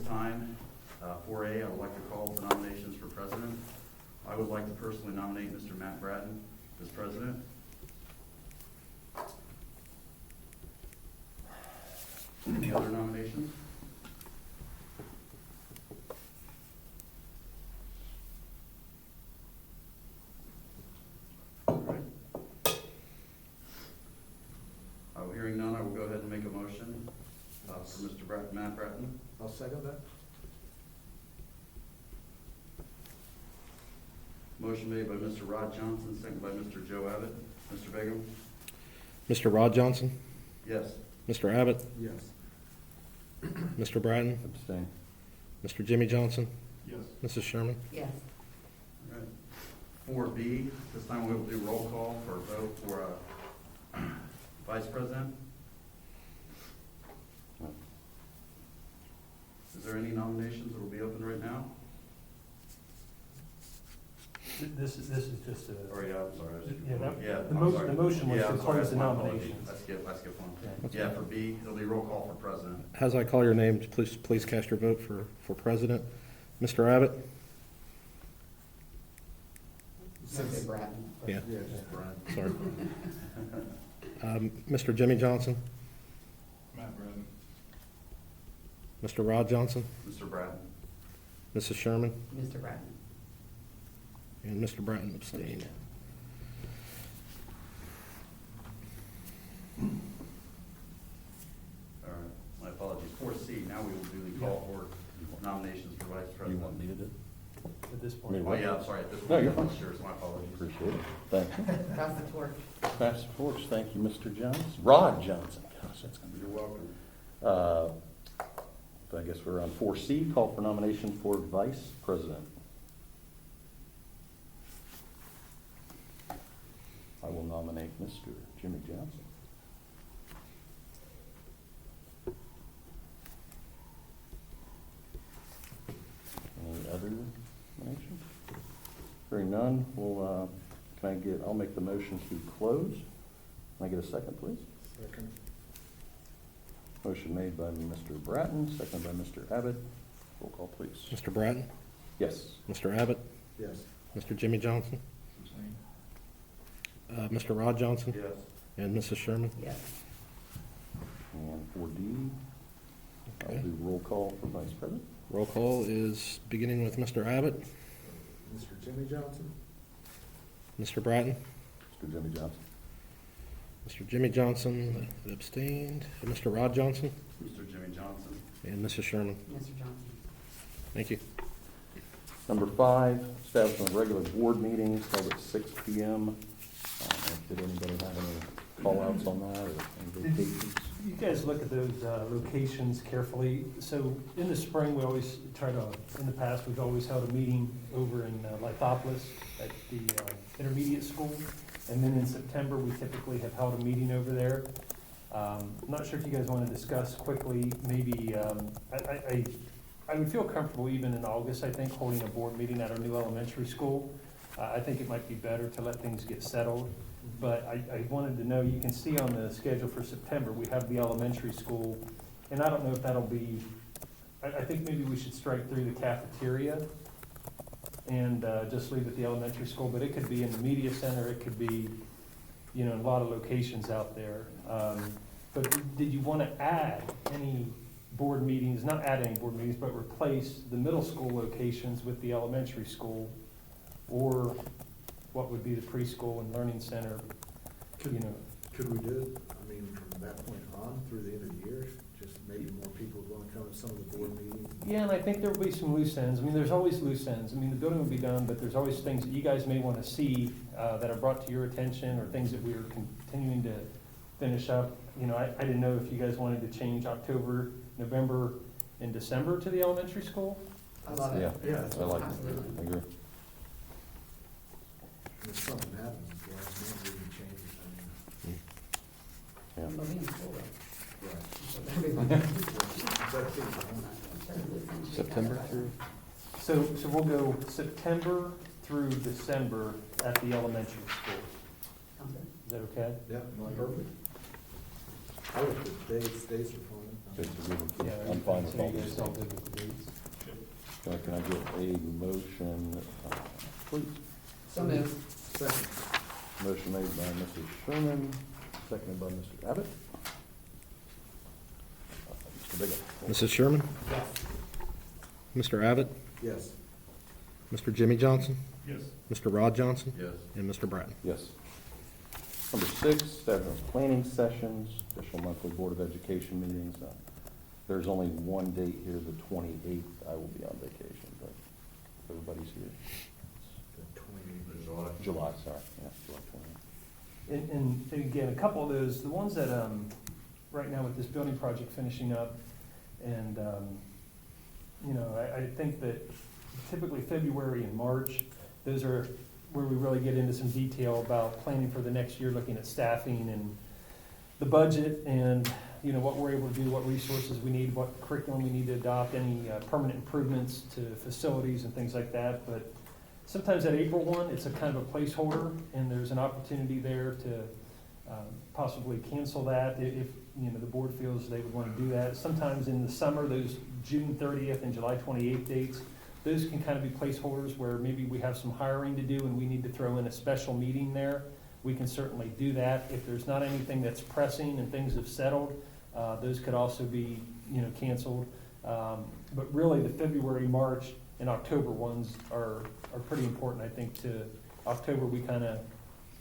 time, 4A, I would like to call for nominations for president. I would like to personally nominate Mr. Matt Bratton as president. Any other nominations? All right. Hearing none, I will go ahead and make a motion for Mr. Matt Bratton. I'll second that. Motion made by Mr. Rod Johnson, second by Mr. Joe Abbott. Mr. Begum? Mr. Rod Johnson, Yes. Mr. Abbott, Yes. Mr. Bratton, Abstain. Mr. Jimmy Johnson, Yes. Mrs. Sherman. Yes. All right. 4B, this time we will do roll call for a vote for vice president. Is there any nominations that will be open right now? This is just a, Or, yeah, I'm sorry. yeah, the I'm sorry. motion was Yeah, to I'm sorry, close the my apologies. nominations. I skipped one. Yeah. Yeah, for B, it'll be roll call for president. As I call your name, please cast your vote for president. Mr. Abbott? Mr. Bratton. Yeah, Yeah, just Brian. sorry. Mr. Jimmy Johnson, Matt Bratton. Mr. Rod Johnson, Mr. Bratton. Mrs. Sherman, Mr. Bratton. and Mr. Bratton abstained. All right, my apologies. 4C, now we will duly call for nominations for vice You president. want me to do it? At this Me point. Oh, yeah, I'm sorry, at this No, point, you're I'm fine. not sure, so my apologies. Appreciate it. Thank you. Pass the torch. Pass the torch. Thank you, Mr. Johnson. Rod Johnson. Gosh, that's gonna be. You're welcome. I guess we're on 4C, call for nomination for vice president. I will nominate Mr. Jimmy Johnson. Any other nominations? Hearing none, I'll make the motion to close. Can I get a second, please? Second. Motion made by Mr. Bratton, seconded by Mr. Abbott. Roll call, please. Mr. Bratton, Yes. Mr. Abbott, Yes. Mr. Jimmy Johnson, Mr. Rod Johnson, Yes. and Mrs. Sherman. Yes. And for D, I'll Okay. do roll call for vice president. Roll call is beginning with Mr. Abbott, Mr. Jimmy Johnson? Mr. Bratton, Mr. Jimmy Johnson. Mr. Jimmy Johnson abstained, Mr. Rod Johnson, Mr. Jimmy Johnson. and Mrs. Sherman. Mr. Johnson. Thank you. Number 5, establishment of regular board meetings held at 6 PM. Did anybody have any call-outs on that or any vacations? You guys look at those locations carefully. So in the spring, we always try to, in the past, we've always held a meeting over in Lithopolis at the intermediate school. And then in September, we typically have held a meeting over there. I'm not sure if you guys want to discuss quickly, maybe, I would feel comfortable even in August, I think, holding a board meeting at our new elementary school. I think it might be better to let things get settled. But I wanted to know, you can see on the schedule for September, we have the elementary school. And I don't know if that'll be, I think maybe we should strike through the cafeteria and just leave it the elementary school. But it could be in the media center, it could be, you know, a lot of locations out there. But did you want to add any board meetings, not add any board meetings, but replace the middle school locations with the elementary school? Or what would be the preschool and learning center, you know? Could we do it, I mean, from that point on through the end of the year, just maybe more people want to come to some of the board meetings? Yeah, and I think there will be some loose ends. I mean, there's always loose ends. I mean, the building will be done, but there's always things that you guys may want to see that are brought to your attention, or things that we are continuing to finish up. You know, I didn't know if you guys wanted to change October, November, and December to the elementary school. I love it. Yeah, I like it. Absolutely. I agree. If something happens, at the last minute, we can change it, Yeah. But we in school, I mean, right. so everybody- That's it. September through? So we'll go September through December at the elementary school. Sounds good. Is that okay? Yeah, no, perfect. I looked at dates are fine. Okay, so Yeah, I'm fine with so all you these guys all things. good with the dates? Can I get a motion, please? So moved. Second. Motion made by Mrs. Sherman, seconded by Mr. Abbott. Mr. Biggett. Mrs. Sherman? Yes. Mr. Abbott? Yes. Mr. Jimmy Johnson? Yes. Mr. Rod Johnson? Yes. And Mr. Bratton? Yes. Number 6, establish planning sessions, official monthly Board of Education meetings. There's only one date here, the 28th. I will be on vacation, but everybody's here. The 28th. July, sorry, yeah, July 28th. And again, a couple of those, the ones that, right now with this building project finishing up, and, you know, I think that typically February and March, those are where we really get into some detail about planning for the next year, looking at staffing and the budget and, you know, what we're able to do, what resources we need, what curriculum we need to adopt, any permanent improvements to facilities and things like that. But sometimes that April one, it's a kind of a placeholder, and there's an opportunity there to possibly cancel that if, you know, the board feels they would want to do that. Sometimes in the summer, those June 30th and July 28th dates, those can kind of be placeholders where maybe we have some hiring to do and we need to throw in a special meeting there. We can certainly do that. If there's not anything that's pressing and things have settled, those could also be, you know, canceled. But really, the February, March, and October ones are pretty important, I think. To October, we kind of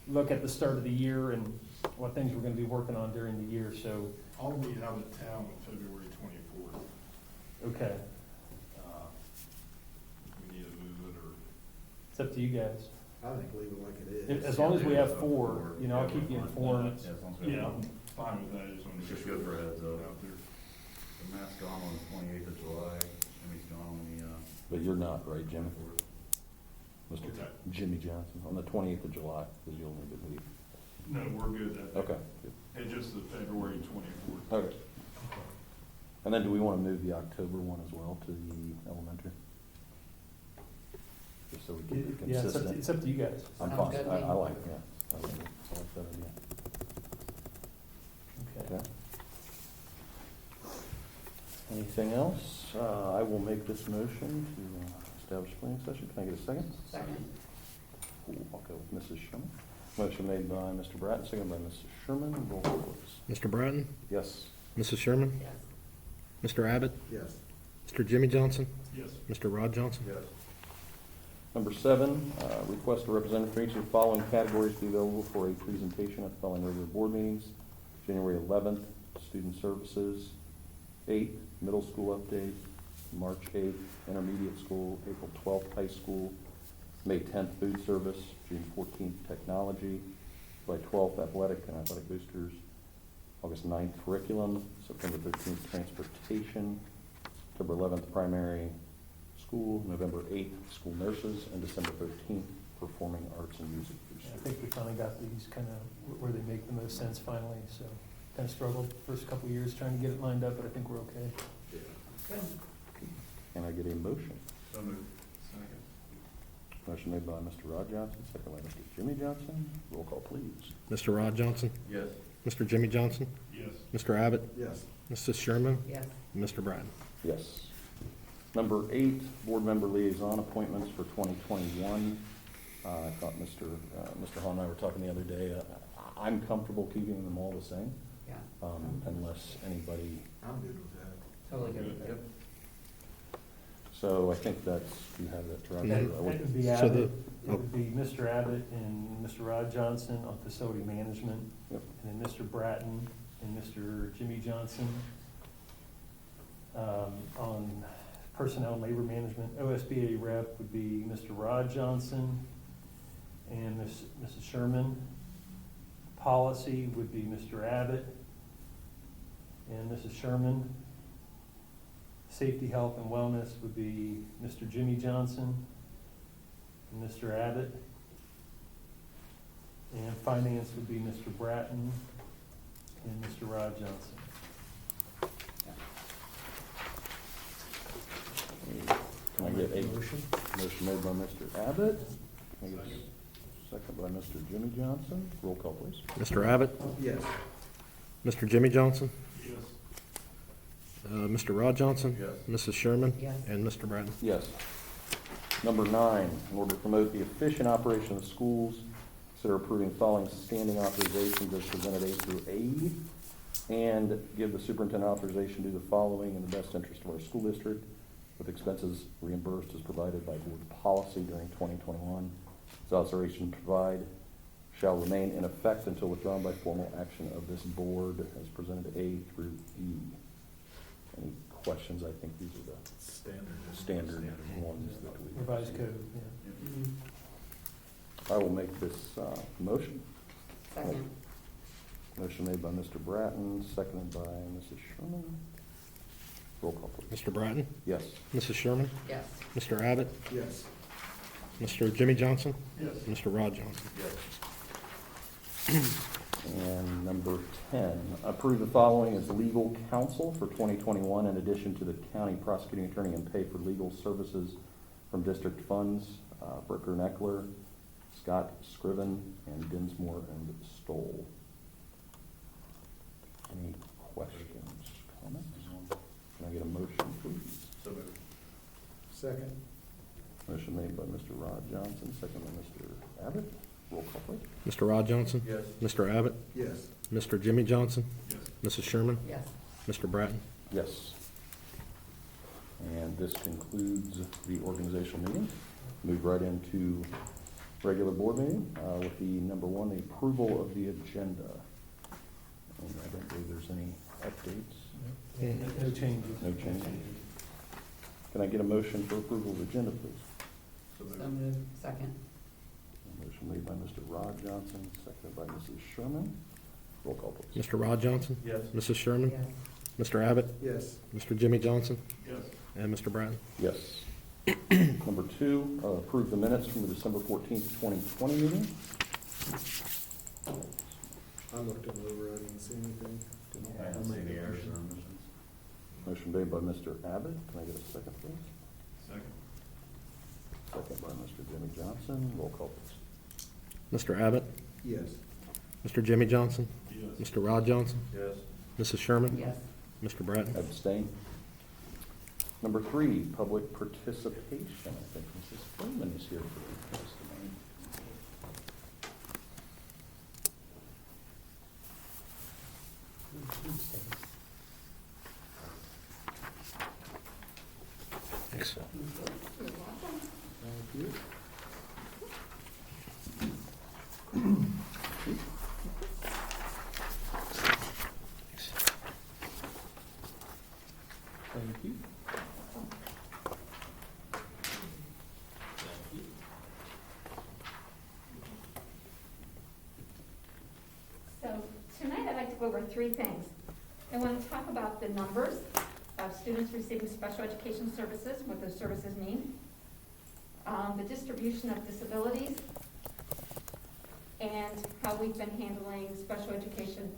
look at the start of the year and what things we're going to be working on during the year, so, I'll be out of town on February 24th. okay. We need to move it, or It's up to you guys. I think leave it like it is. As long as we have 4, you know, I'll keep you informed. Yeah, as long as we have one. fine with that. I just want to It's just good for a heads up. out there. So Matt's gone on the 28th of July, Jimmy's gone on the, But you're not, right, Jimmy? 4th. Mr. What's that? Jimmy Johnson, on the 28th of July, because you'll need to leave. No, we're good that day. Okay, good. And just the February 24th. Okay. And then do we want to move the October one as well to the elementary? Just so we keep it Yeah, consistent. it's up to you guys. I'm Sounds fine, good to I me. like, yeah, I like that idea. Okay. Okay. Anything else? I will make this motion to establish planning session. Can I get a second? Second. Cool, I'll go with Mrs. Sherman. Motion made by Mr. Bratton, seconded by Mrs. Sherman. Roll call, please. Mr. Bratton? Yes. Mrs. Sherman? Yes. Mr. Abbott? Yes. Mr. Jimmy Johnson? Yes. Mr. Rod Johnson? Yes. Number 7, request a representative for each of the following categories be available for a presentation at the following regular board meetings. January 11th, student services. 8th, middle school update. March 8th, intermediate school. April 12th, high school. May 10th, food service. June 14th, technology. July 12th, athletic and athletic boosters. August 9th, curriculum. September 13th, transportation. October 11th, primary school. November 8th, school nurses. And December 13th, performing arts and music Yeah, I boosters. think we finally got these kind of where they make the most sense finally, so kind of struggled first couple of years trying to get it lined up, but I think we're okay. Yeah. Good. Can I get a motion? So moved. Motion made by Mr. Rod Johnson, second by Mr. Jimmy Johnson. Roll call, please. Mr. Rod Johnson? Yes. Mr. Jimmy Johnson? Yes. Mr. Abbott? Yes. Mrs. Sherman? Yes. And Mr. Bratton? Yes. Number 8, board member liaison appointments for 2021. I thought Mr. Hall and I were talking the other day. I'm comfortable keeping them all the same, Yeah. unless anybody, I'm good with that. Totally good with Yep. it. so I think that's, you have that, Roger? Mhm. It would be So Abbott, the- it would be Mr. Abbott and Mr. Rod Johnson on facility management, Yep. and then Mr. Bratton and Mr. Jimmy Johnson on personnel and labor management. OSBA rep would be Mr. Rod Johnson and Mrs. Sherman. Policy would be Mr. Abbott and Mrs. Sherman. Safety, health, and wellness would be Mr. Jimmy Johnson and Mr. Abbott. And finance would be Mr. Bratton and Mr. Rod Johnson. Can I get a Motion? motion made by Mr. Abbott? Can I get a second by Mr. Jimmy Johnson? Roll call, please. Mr. Abbott? Yes. Mr. Jimmy Johnson? Yes. Mr. Rod Johnson? Yes. Mrs. Sherman? Yes. And Mr. Bratton? Yes. Number 9, in order to promote the efficient operation of schools, consider approving following standing authorizations as presented A through A, and give the superintendent authorization to do the following in the best interest of our school district, with expenses reimbursed as provided by board policy during 2021. This authorization provide shall remain in effect until withdrawn by formal action of this board as presented A through E. Any questions? I think these are the standard ones that we. Revised code, yeah. I will make this motion. Second. Motion made by Mr. Bratton, seconded by Mrs. Sherman. Roll call, please. Mr. Bratton? Yes. Mrs. Sherman? Yes. Mr. Abbott? Yes. Mr. Jimmy Johnson? Yes. Mr. Rod Johnson? Yes. And number 10, approve the following as legal counsel for 2021 in addition to the county prosecuting attorney and pay for legal services from district funds, Bricker and Eckler, Scott Scriven, and Dinsmore and Stoll. Any questions, comments? Can I get a motion, please? So moved. Second. Motion made by Mr. Rod Johnson, second by Mr. Abbott. Roll call, please. Mr. Rod Johnson? Yes. Mr. Abbott? Yes. Mr. Jimmy Johnson? Yes. Mrs. Sherman? Yes. Mr. Bratton? Yes. And this concludes the organizational meeting. Move right into regular board meeting with the number 1, the approval of the agenda. And I don't believe there's any updates. No changes. No changes. Can I get a motion for approval of the agenda, please? So So moved. moved. Second. A motion made by Mr. Rod Johnson, seconded by Mrs. Sherman. Roll call, please. Mr. Rod Johnson? Yes. Mrs. Sherman? Yes. Mr. Abbott? Yes. Mr. Jimmy Johnson? Yes. And Mr. Bratton? Yes. Number 2, approve the minutes from the December 14th, 2020 meeting. I looked them over, I didn't see anything. I haven't seen any errors or omissions. Motion made by Mr. Abbott. Can I get a second, please? Second. Second by Mr. Jimmy Johnson. Roll call, please. Mr. Abbott? Yes. Mr. Jimmy Johnson? Yes. Mr. Rod Johnson? Yes. Mrs. Sherman? Yes. Mr. Bratton? Abstain. Number 3, public participation. I think Mrs. Freeman is here for the testimony. Thanks. Thank you. Thank you. So tonight I'd like to go over 3 things. I want to talk about the numbers of students receiving special education services, what those services mean, the distribution of disabilities, and how we've been handling special education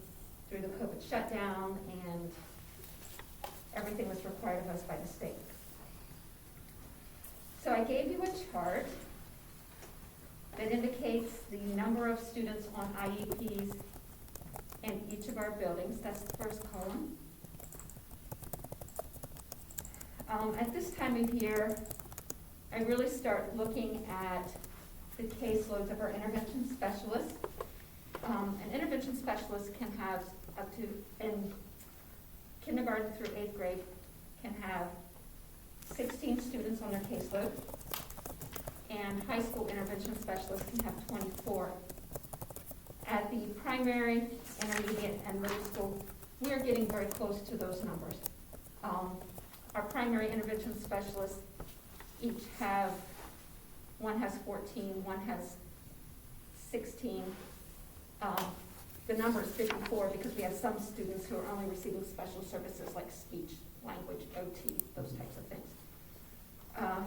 through the COVID shutdown and everything that's required of us by the state. So I gave you a chart that indicates the number of students on IEPs in each of our buildings. That's the first column. At this time of year, I really start looking at the caseloads of our intervention specialists. An intervention specialist can have up to, in kindergarten through 8th grade, can have 16 students on their caseload, and high school intervention specialists can have 24. At the primary, intermediate, and middle school, we are getting very close to those numbers. Our primary intervention specialists each have, one has 14, one has 16. The number is 54 because we have some students who are only receiving special services like speech, language, OT, those types of things.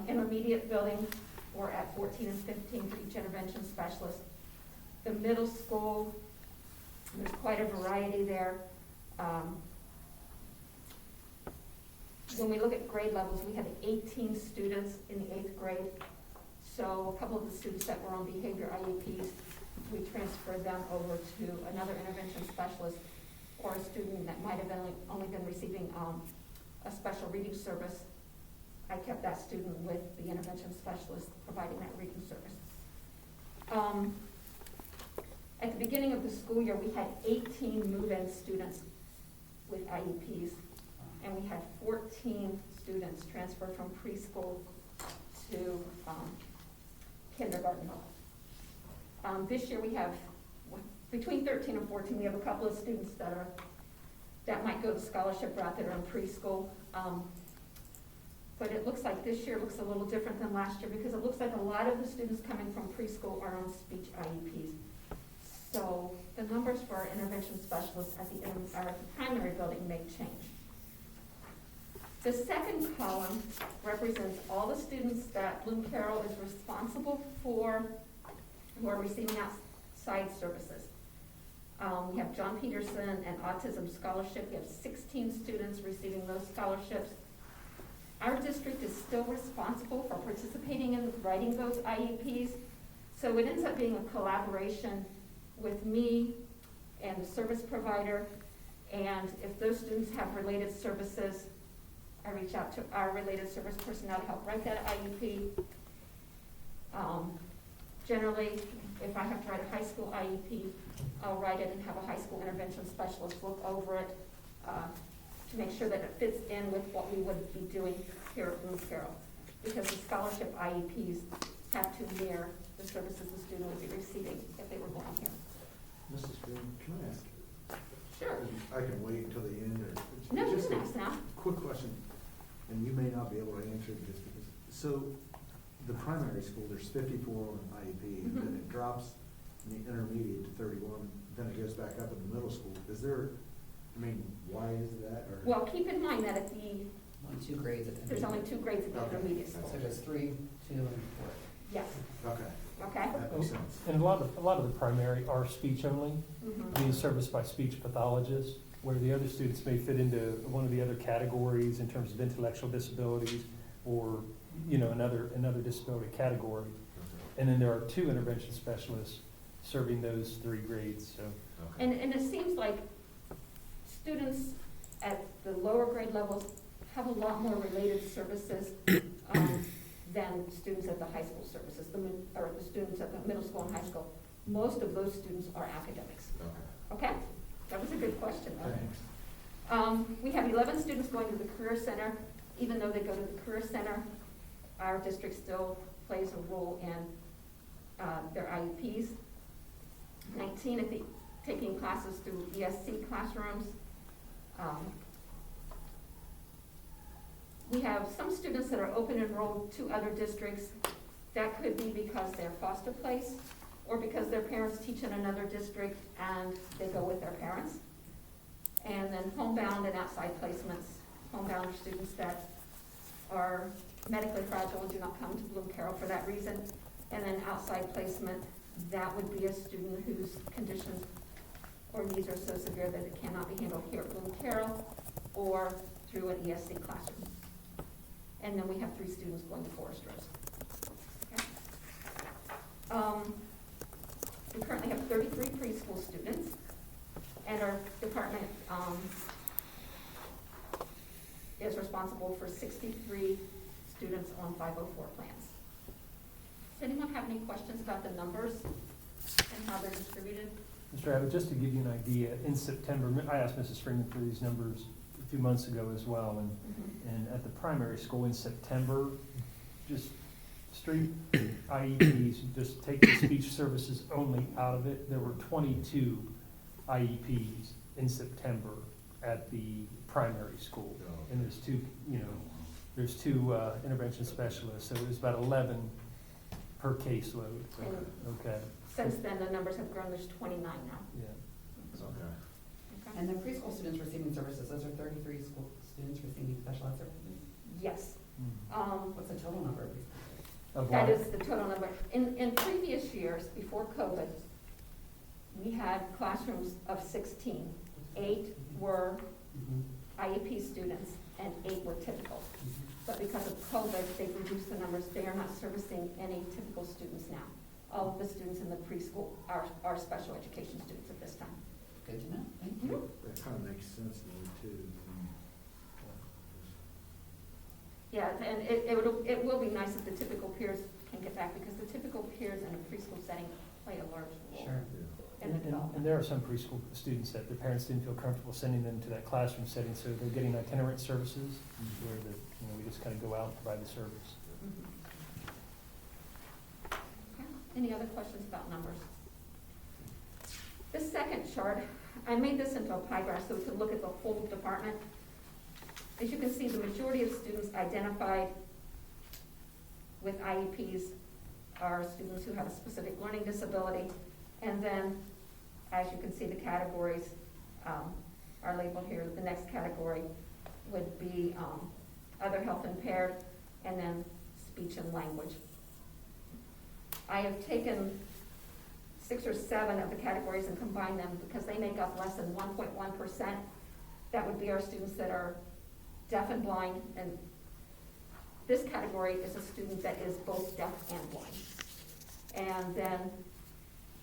Intermediate building, we're at 14 and 15 for each intervention specialist. The middle school, there's quite a variety there. When we look at grade levels, we had 18 students in the 8th grade. So a couple of the students that were on behavior IEPs, we transferred them over to another intervention specialist or a student that might have only been receiving a special reading service, I kept that student with the intervention specialist providing that reading service. At the beginning of the school year, we had 18 move-in students with IEPs, and we had 14 students transfer from preschool to kindergarten. This year we have, between 13 and 14, we have a couple of students that might go the scholarship route that are in preschool. But it looks like this year looks a little different than last year because it looks like a lot of the students coming from preschool are on speech IEPs. So the numbers for our intervention specialists at the primary building may change. The second column represents all the students that Bloom Carroll is responsible for who are receiving outside services. We have John Peterson and Autism Scholarship. We have 16 students receiving those scholarships. Our district is still responsible for participating in writing those IEPs, so it ends up being a collaboration with me and the service provider, and if those students have related services, I reach out to our related service personnel to help write that IEP. Generally, if I have to write a high school IEP, I'll write it and have a high school intervention specialist look over it to make sure that it fits in with what we would be doing here at Bloom Carroll. Because the scholarship IEPs have to mirror the services the student would be receiving if they were born here. Mrs. Green, can I ask? Sure. I can wait until the end, or? No, you just can a ask now. Quick question, and you may not be able to answer it just because, so the primary school, there's 54 on an IEP, and then Mhm. it drops in the intermediate to 31, then it goes back up in the middle school. Is there, I mean, why is that, or? Well, keep in mind that Only 2 grades at the. there's only 2 grades at the Okay. intermediate So school. there's 3, 2, and 4. Yes, Okay, okay? that makes sense. And a lot of the primary are speech only, Mhm. being serviced by speech pathologists, where the other students may fit into one of the other categories in terms of intellectual disabilities or, another disability category. And then there are 2 intervention specialists serving those 3 grades, so. Okay. And it seems like students at the lower grade levels have a lot more related services than students at the high school services, or the students at the middle school and high school. Most of those students are academics. Okay. Okay? That was a good question, though. Thanks. We have 11 students going to the Career Center. Even though they go to the Career Center, our district still plays a role in their IEPs. 19 taking classes through ESC classrooms. We have some students that are open enrolled to other districts. That could be because they're foster placed or because their parents teach in another district and they go with their parents. And then homebound and outside placements. Homebound are students that are medically fragile and do not come to Bloom Carroll for that reason. And then outside placement, that would be a student whose conditions or needs are so severe that it cannot be handled here at Bloom Carroll or through an ESC classroom. And then we have 3 students going to Forest Rose. Okay. We currently have 33 preschool students, and our department is responsible for 63 students on 504 plans. Does anyone have any questions about the numbers and how they're distributed? Mr. Abbott, just to give you an idea, in September, I asked Mrs. Freeman for these numbers a few months ago as well, and at the primary school in September, just straight IEPs, just take the speech services only out of it, there were 22 IEPs in September at the primary school. And there's two intervention specialists, so there's about 11 per caseload. And Okay, since then, the numbers have grown, there's 29 now. yeah. Okay. Okay. And the preschool students receiving services, those are 33 school students receiving special ed services? Yes. What's the total number of preschool? Of That what? is the total number. In previous years, before COVID, we had classrooms of 16. 8 were Mhm. IEP students and 8 were typical. But because of COVID, they've reduced the numbers. They are not servicing any typical students now. All of the students in the preschool are special education students at this time. Good to know, thank Mhm. you. That kind of makes sense to me too. Yeah, and it will be nice if the typical peers can get back, because the typical peers in a preschool setting play a large role. Sure. in the development. And there are some preschool students that their parents didn't feel comfortable sending them to that classroom setting, so they're getting itinerant services where we just kind of go out and provide the service. Mhm. Okay. Any other questions about numbers? This second chart, I made this into a pie graph so we could look at the whole department. As you can see, the majority of students identified with IEPs are students who have a specific learning disability. And then, as you can see, the categories are labeled here. The next category would be other health impaired, and then speech and language. I have taken 6 or 7 of the categories and combined them because they make up less than 1.1%. That would be our students that are deaf and blind, and this category is a student that is both deaf and blind. And then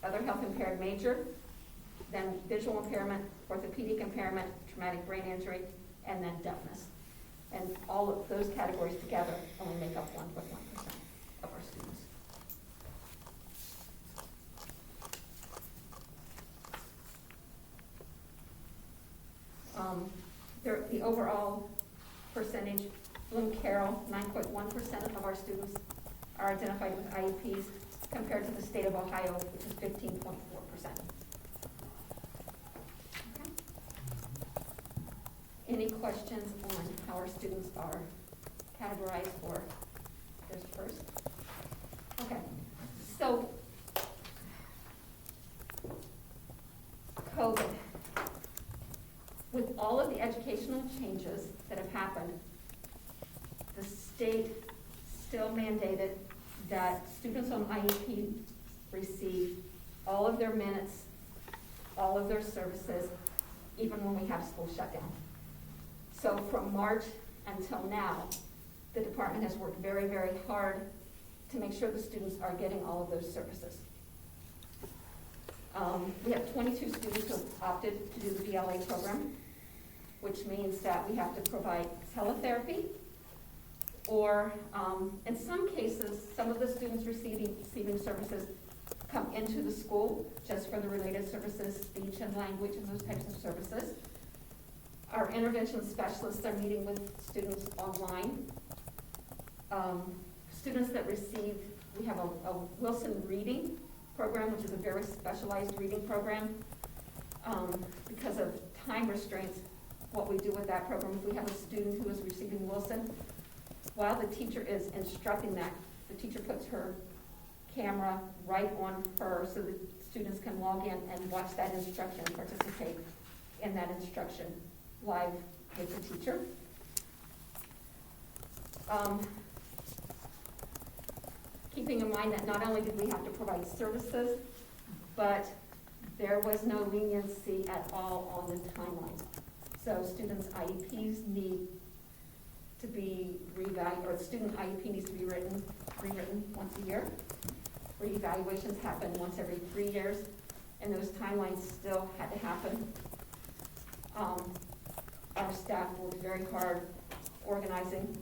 other health impaired major, then visual impairment, orthopedic impairment, traumatic brain injury, and then deafness. And all of those categories together only make up 1.1% of our students. The overall percentage, Bloom Carroll, 9.1% of our students are identified with IEPs, compared to the state of Ohio, which is 15.4%. Okay. Any questions on how our students are categorized or dispersed? Okay, so COVID. With all of the educational changes that have happened, the state still mandated that students on IEP receive all of their minutes, all of their services, even when we have school shut down. So from March until now, the department has worked very, very hard to make sure the students are getting all of those services. We have 22 students who have opted to do the VLA program, which means that we have to provide teletherapy, or in some cases, some of the students receiving services come into the school just for the related services, speech and language and those types of services. Our intervention specialists are meeting with students online. Students that receive, we have a Wilson reading program, which is a very specialized reading program. Because of time restraints, what we do with that program, if we have a student who is receiving Wilson, while the teacher is instructing that, the teacher puts her camera right on her so that students can log in and watch that instruction and participate in that instruction live with the teacher. Keeping in mind that not only did we have to provide services, but there was no leniency at all on the timeline. So students' IEPs need to be reevaluated, or the student IEP needs to be rewritten once a year. Reevaluations happen once every 3 years, and those timelines still had to happen. Our staff worked very hard organizing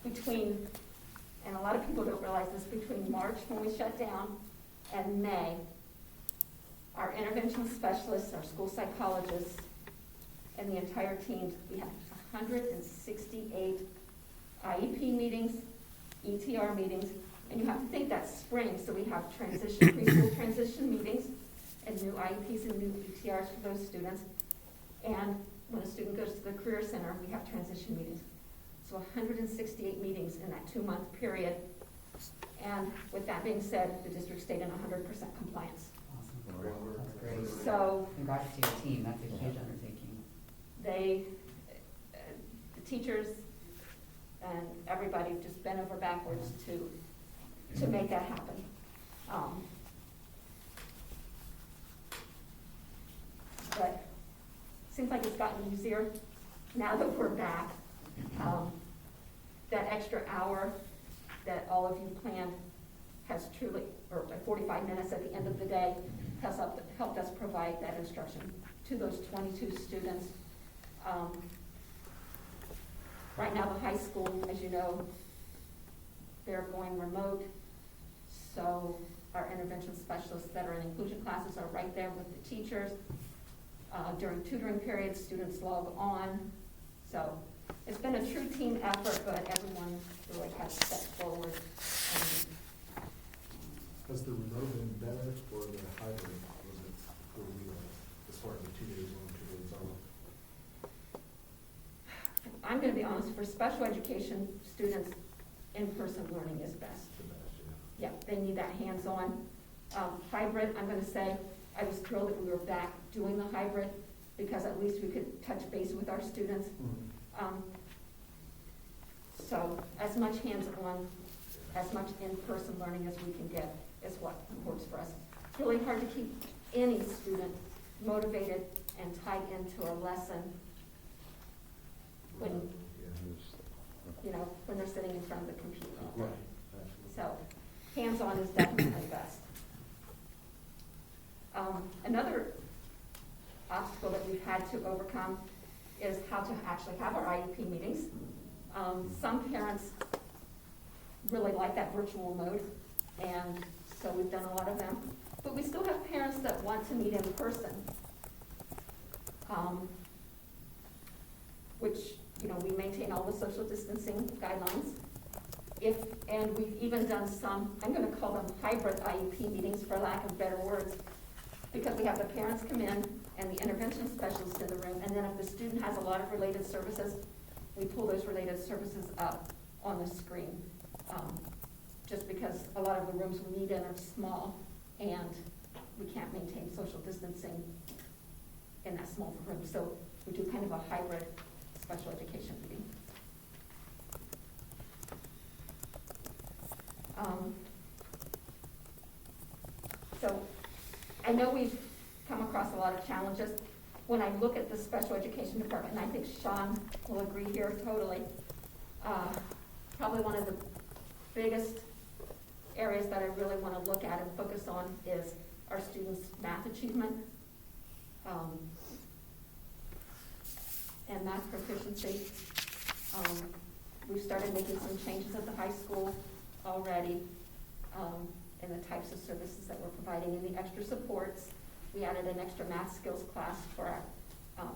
between, and a lot of people don't realize this, between March when we shut down and May, our intervention specialists, our school psychologists, and the entire team, we had 168 IEP meetings, ETR meetings, and you have to think that's spring, so we have preschool transition meetings, and new IEPs and new ETRs for those students. And when a student goes to the Career Center, we have transition meetings. So 168 meetings in that 2-month period. And with that being said, the district stayed in 100% compliance. Awesome. That's great. So Congrats to your team, that's a huge undertaking. the teachers and everybody just bent over backwards to make that happen. But seems like it's gotten easier now that we're back. That extra hour that all of you planned has truly, or 45 minutes at the end of the day, has helped us provide that instruction to those 22 students. Right now, the high school, as you know, they're going remote, so our intervention specialists that are in inclusion classes are right there with the teachers. During tutoring periods, students log on. So it's been a true team effort, but everyone really has stepped forward. Has the remote been better or the hybrid, was it, for you, as far as the 2 days on, 2 days off? I'm going to be honest, for special education students, in-person learning is best. The best, yeah. Yeah, they need that hands-on. Hybrid, I'm going to say, I was thrilled that we were back doing the hybrid because at least we could touch base with our students. So as much hands-on, as much in-person learning as we can get is what works for us. It's really hard to keep any student motivated and tied into a lesson when, you know, when they're sitting in front of the computer. Right, absolutely. So hands-on is definitely best. Another obstacle that we've had to overcome is how to actually have our IEP meetings. Some parents really like that virtual mode, and so we've done a lot of them. But we still have parents that want to meet in person, which, you know, we maintain all the social distancing guidelines. And we've even done some, I'm going to call them hybrid IEP meetings for lack of better words, because we have the parents come in and the intervention specialist in the room, and then if the student has a lot of related services, we pull those related services up on the screen. Just because a lot of the rooms we meet in are small, and we can't maintain social distancing in that small room. So we do kind of a hybrid special education meeting. So I know we've come across a lot of challenges. When I look at the special education department, and I think Sean will agree here totally, probably one of the biggest areas that I really want to look at and focus on is our students' math achievement and math proficiency. We've started making some changes at the high school already in the types of services that we're providing in the extra supports. We added an extra math skills class for our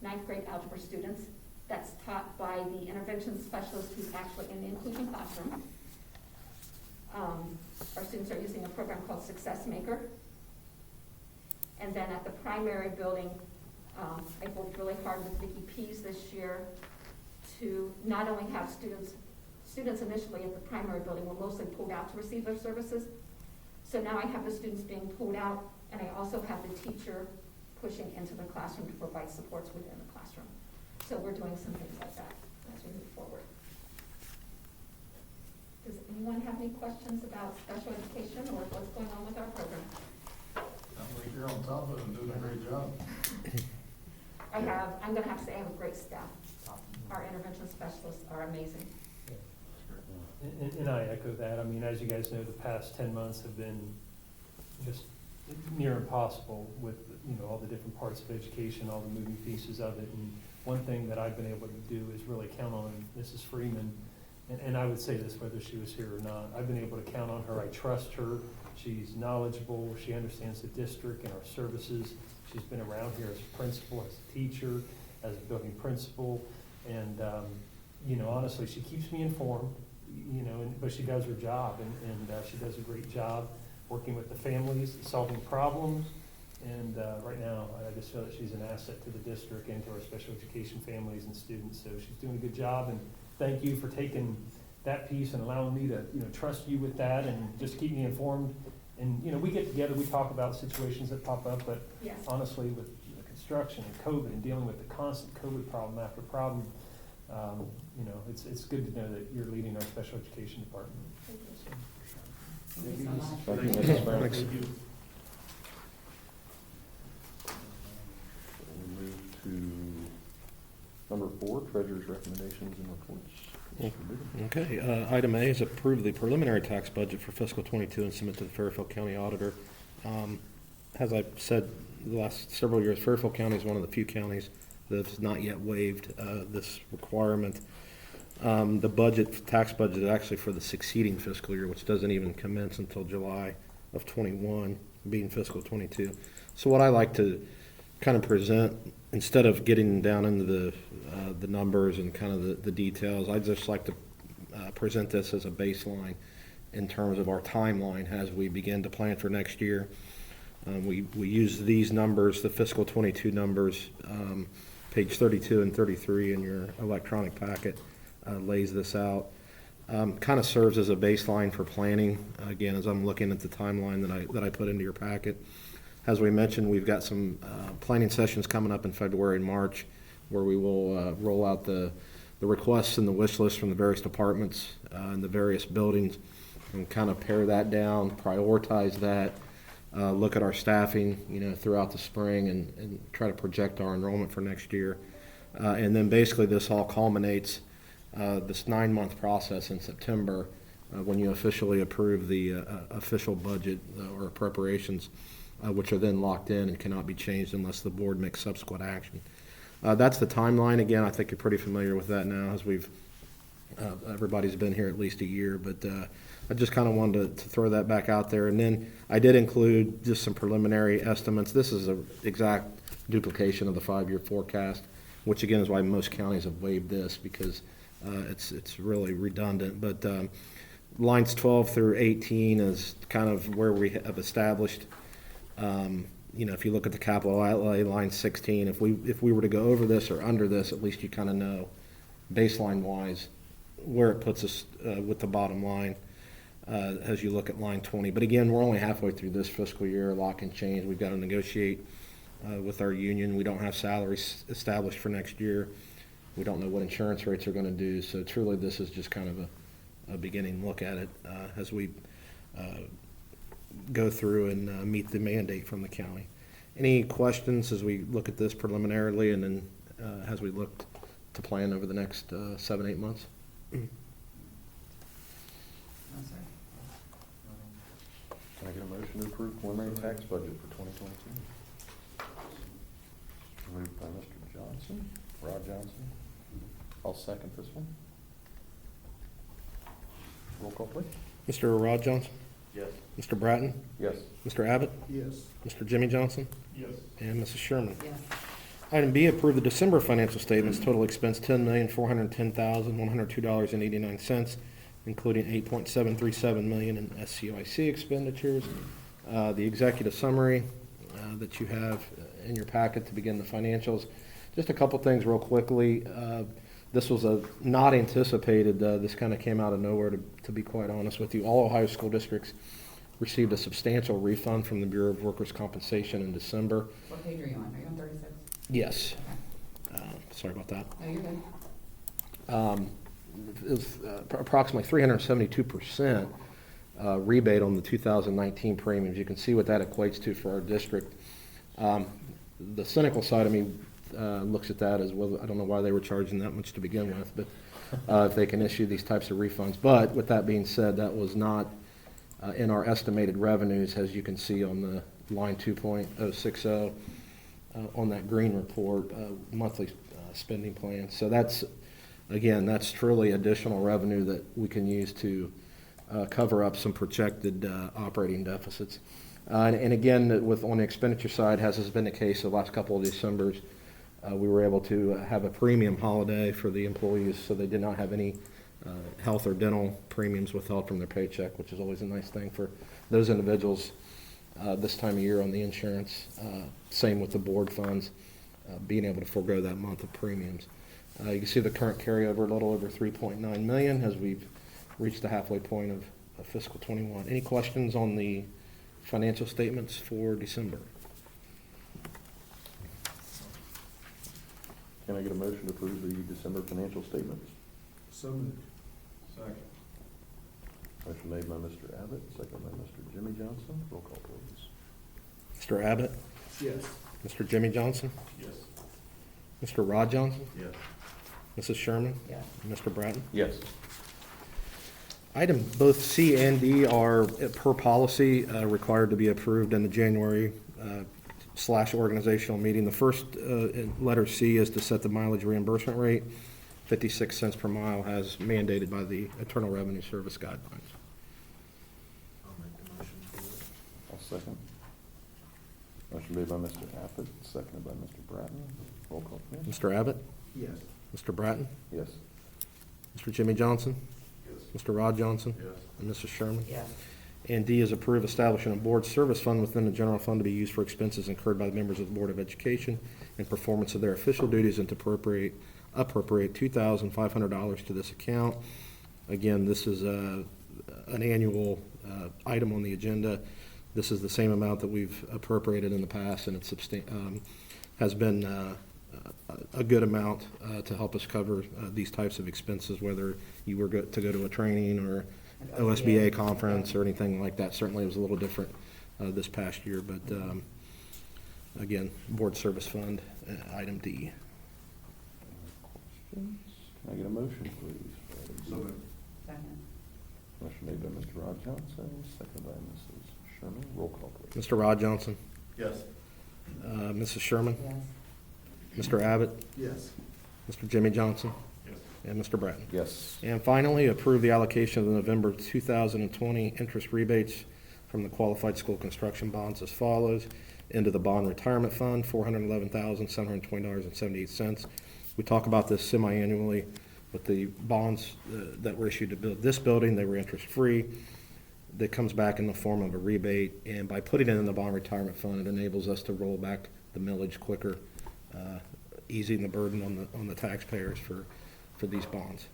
9th grade algebra students. That's taught by the intervention specialist who's actually in the inclusion classroom. Our students are using a program called Success Maker. And then at the primary building, I worked really hard with Vicki Pease this year to not only have students initially at the primary building were mostly pulled out to receive their services. So now I have the students being pulled out, and I also have the teacher pushing into the classroom to provide supports within the classroom. So we're doing some things like that as we move forward. Does anyone have any questions about special education or what's going on with our program? I think you're on top of it and doing a great job. I'm gonna have to say I have a great staff. Our intervention specialists are amazing. And I echo that. I mean, as you guys know, the past 10 months have been just near impossible with, you know, all the different parts of education, all the moving pieces of it. And one thing that I've been able to do is really count on Mrs. Freeman. And I would say this whether she was here or not. I've been able to count on her. I trust her. She's knowledgeable. She understands the district and our services. She's been around here as a principal, as a teacher, as a building principal. And, you know, honestly, she keeps me informed, you know, but she does her job. And she does a great job working with the families, solving problems. And right now, I just feel that she's an asset to the district and to our special education families and students. So she's doing a good job. And thank you for taking that piece and allowing me to, you know, trust you with that and just keep me informed. And, you know, we get together, we talk about situations that pop up, but Yes. honestly, with the construction and COVID and dealing with the constant COVID problem after problem, you know, it's good to know that you're leading our special education department. Thank you. Thank you so much. Thank you, Mrs. Brown. Thanks. We'll move to number 4, treasurer's recommendations and reports. Mr. Bigger. Okay, item A is approve the preliminary tax budget for fiscal '22 and submit to the Fairfield County Auditor. As I've said the last several years, Fairfield County is one of the few counties that's not yet waived this requirement. The budget, tax budget, is actually for the succeeding fiscal year, which doesn't even commence until July of '21, being fiscal '22. So what I like to kind of present, instead of getting down into the numbers and kind of the details, I'd just like to present this as a baseline in terms of our timeline as we begin to plan for next year. We use these numbers, the fiscal '22 numbers, page 32 and 33 in your electronic packet lays this out. Kind of serves as a baseline for planning, again, as I'm looking at the timeline that I put into your packet. As we mentioned, we've got some planning sessions coming up in February and March where we will roll out the requests and the wish list from the various departments and the various buildings and kind of pare that down, prioritize that, look at our staffing, throughout the spring and try to project our enrollment for next year. And then basically this all culminates this 9-month process in September when you officially approve the official budget or preparations, which are then locked in and cannot be changed unless the board makes subsequent action. That's the timeline. Again, I think you're pretty familiar with that now, as everybody's been here at least a year, but I just kind of wanted to throw that back out there. And then I did include just some preliminary estimates. This is an exact duplication of the 5-year forecast, which again is why most counties have waived this, because it's really redundant. But lines 12 through 18 is kind of where we have established. If you look at the capital outlay, line 16, if we were to go over this or under this, at least you kind of know baseline-wise where it puts us with the bottom line as you look at line 20. But again, we're only halfway through this fiscal year. A lot can change. We've got to negotiate with our union. We don't have salaries established for next year. We don't know what insurance rates are going to do. So truly, this is just kind of a beginning look at it as we go through and meet the mandate from the county. Any questions as we look at this preliminarily and then as we look to plan over the next 7-8 months? No, sir. Can I get a motion to approve preliminary tax budget for 2022? Moved by Mr. Johnson, Rod Johnson. I'll second this one. Roll call, please. Mr. Rod Johnson? Yes. Mr. Bratton? Yes. Mr. Abbott? Yes. Mr. Jimmy Johnson? Yes. And Mrs. Sherman? Yes. Item B, approve the December financial statements. Total expense $10,410,102.89, including $8.737 million in SCIC expenditures. The executive summary that you have in your packet to begin the financials. Just a couple things real quickly. This was not anticipated. This kind of came out of nowhere, to be quite honest with you. All Ohio school districts received a substantial refund from the Bureau of Workers' Compensation in December. What page are you on? Are you on 36? Yes. Sorry about that. No, you're good. It was approximately 372% rebate on the 2019 premiums. You can see what that equates to for our district. The cynical side of me looks at that as, well, I don't know why they were charging that much to begin with, but if they can issue these types of refunds. But with that being said, that was not in our estimated revenues, as you can see on the line 2.060 on that green report, monthly spending plan. So that's truly additional revenue that we can use to cover up some projected operating deficits. And again, on the expenditure side, as has been the case the last couple of Decembers, we were able to have a premium holiday for the employees, so they did not have any health or dental premiums withheld from their paycheck, which is always a nice thing for those individuals this time of year on the insurance. Same with the board funds, being able to forego that month of premiums. You can see the current carryover, a little over $3.9 million, as we've reached the halfway point of fiscal 21. Any questions on the financial statements for December? Can I get a motion to approve the December financial statements? So moved. Second. Motion made by Mr. Abbott, second by Mr. Jimmy Johnson. Roll call, please. Mr. Abbott? Yes. Mr. Jimmy Johnson? Yes. Mr. Rod Johnson? Yes. Mrs. Sherman? Yes. And Mr. Bratton? Yes. Item both C and D are, per policy, required to be approved in the January / organizational meeting. The first, in letter C, is to set the mileage reimbursement rate, 56 cents per mile, as mandated by the Internal Revenue Service guidelines. I'll make the motion for it. I'll second. Motion made by Mr. Abbott, seconded by Mr. Bratton. Roll call, please. Mr. Abbott? Yes. Mr. Bratton? Yes. Mr. Jimmy Johnson? Yes. Mr. Rod Johnson? Yes. And Mrs. Sherman? Yes. And D is approve establishing a board service fund within the general fund to be used for expenses incurred by the members of the Board of Education in performance of their official duties, and to appropriate $2,500 to this account. Again, this is an annual item on the agenda. This is the same amount that we've appropriated in the past, and it's has been a good amount to help us cover these types of expenses, whether you were to go to a training or Like OSBA conference or anything like that. Certainly it was a little different this past year, but again, Board Service Fund, item D. Questions? Can I get a motion, please? So moved. Second. Motion made by Mr. Rod Johnson, seconded by Mrs. Sherman. Roll call, please. Mr. Rod Johnson, Yes. Mrs. Sherman, Yes. Mr. Abbott, Yes. Mr. Jimmy Johnson, Yes. and Mr. Bratton. Yes. And finally, approve the allocation of the November 2020 interest rebates from the qualified school construction bonds as follows: into the bond retirement fund, $411,720.78. We talk about this semi-annually, but the bonds that were issued to build this building, they were interest-free. That comes back in the form of a rebate, and by putting it in the bond retirement fund, it enables us to roll back the millage quicker, easing the burden on the taxpayers for these bonds.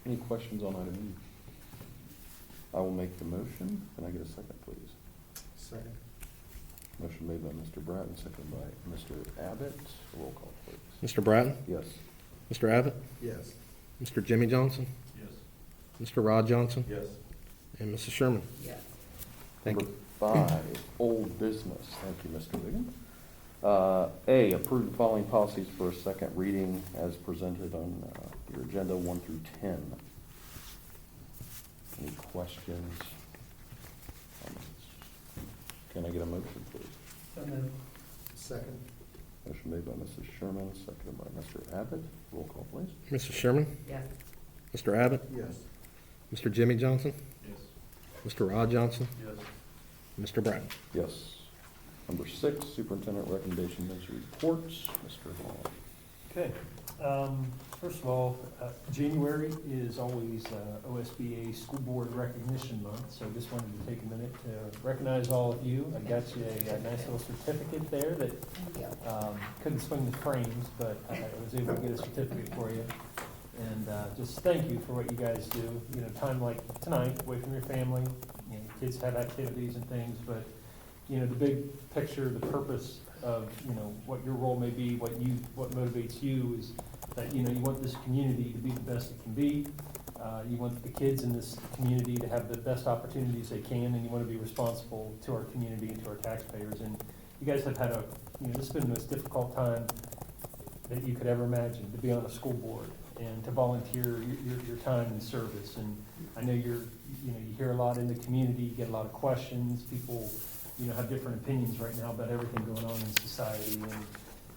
Any questions on item E? I will make the motion. Can I get a second, please? Second. Motion made by Mr. Bratton, seconded by Mr. Abbott. Roll call, please. Mr. Bratton? Yes. Mr. Abbott? Yes. Mr. Jimmy Johnson? Yes. Mr. Rod Johnson? Yes. And Mrs. Sherman? Yes. Thank Number you. 5, old business. Thank you, Mr. Wiggin. A, approve the following policies for a second reading as presented on your agenda 1 through 10. Any questions? Comments? Can I get a motion, please? So moved. Second. Motion made by Mrs. Sherman, seconded by Mr. Abbott. Roll call, please. Mrs. Sherman? Yes. Mr. Abbott? Yes. Mr. Jimmy Johnson? Yes. Mr. Rod Johnson? Yes. Mr. Bratton? Yes. Number 6, superintendent recommendations and reports. Mr. Hall. Okay. First of all, January is always OSBA School Board Recognition Month, so just wanted to take a minute to recognize all of you. I got you a nice little certificate there that Thank you. couldn't swing the frames, but I was able to get a certificate for you. And just thank you for what you guys do. You know, time like tonight, away from your family, you know, kids have activities and things, but, you know, the big picture, the purpose of, you know, what your role may be, what motivates you is that, you know, you want this community to be the best it can be. You want the kids in this community to have the best opportunities they can, and you want to be responsible to our community and to our taxpayers. And you guys have had this has been the most difficult time that you could ever imagine, to be on a school board and to volunteer your time and service. And I know you hear a lot in the community, you get a lot of questions, people, you know, have different opinions right now about everything going on in society. And,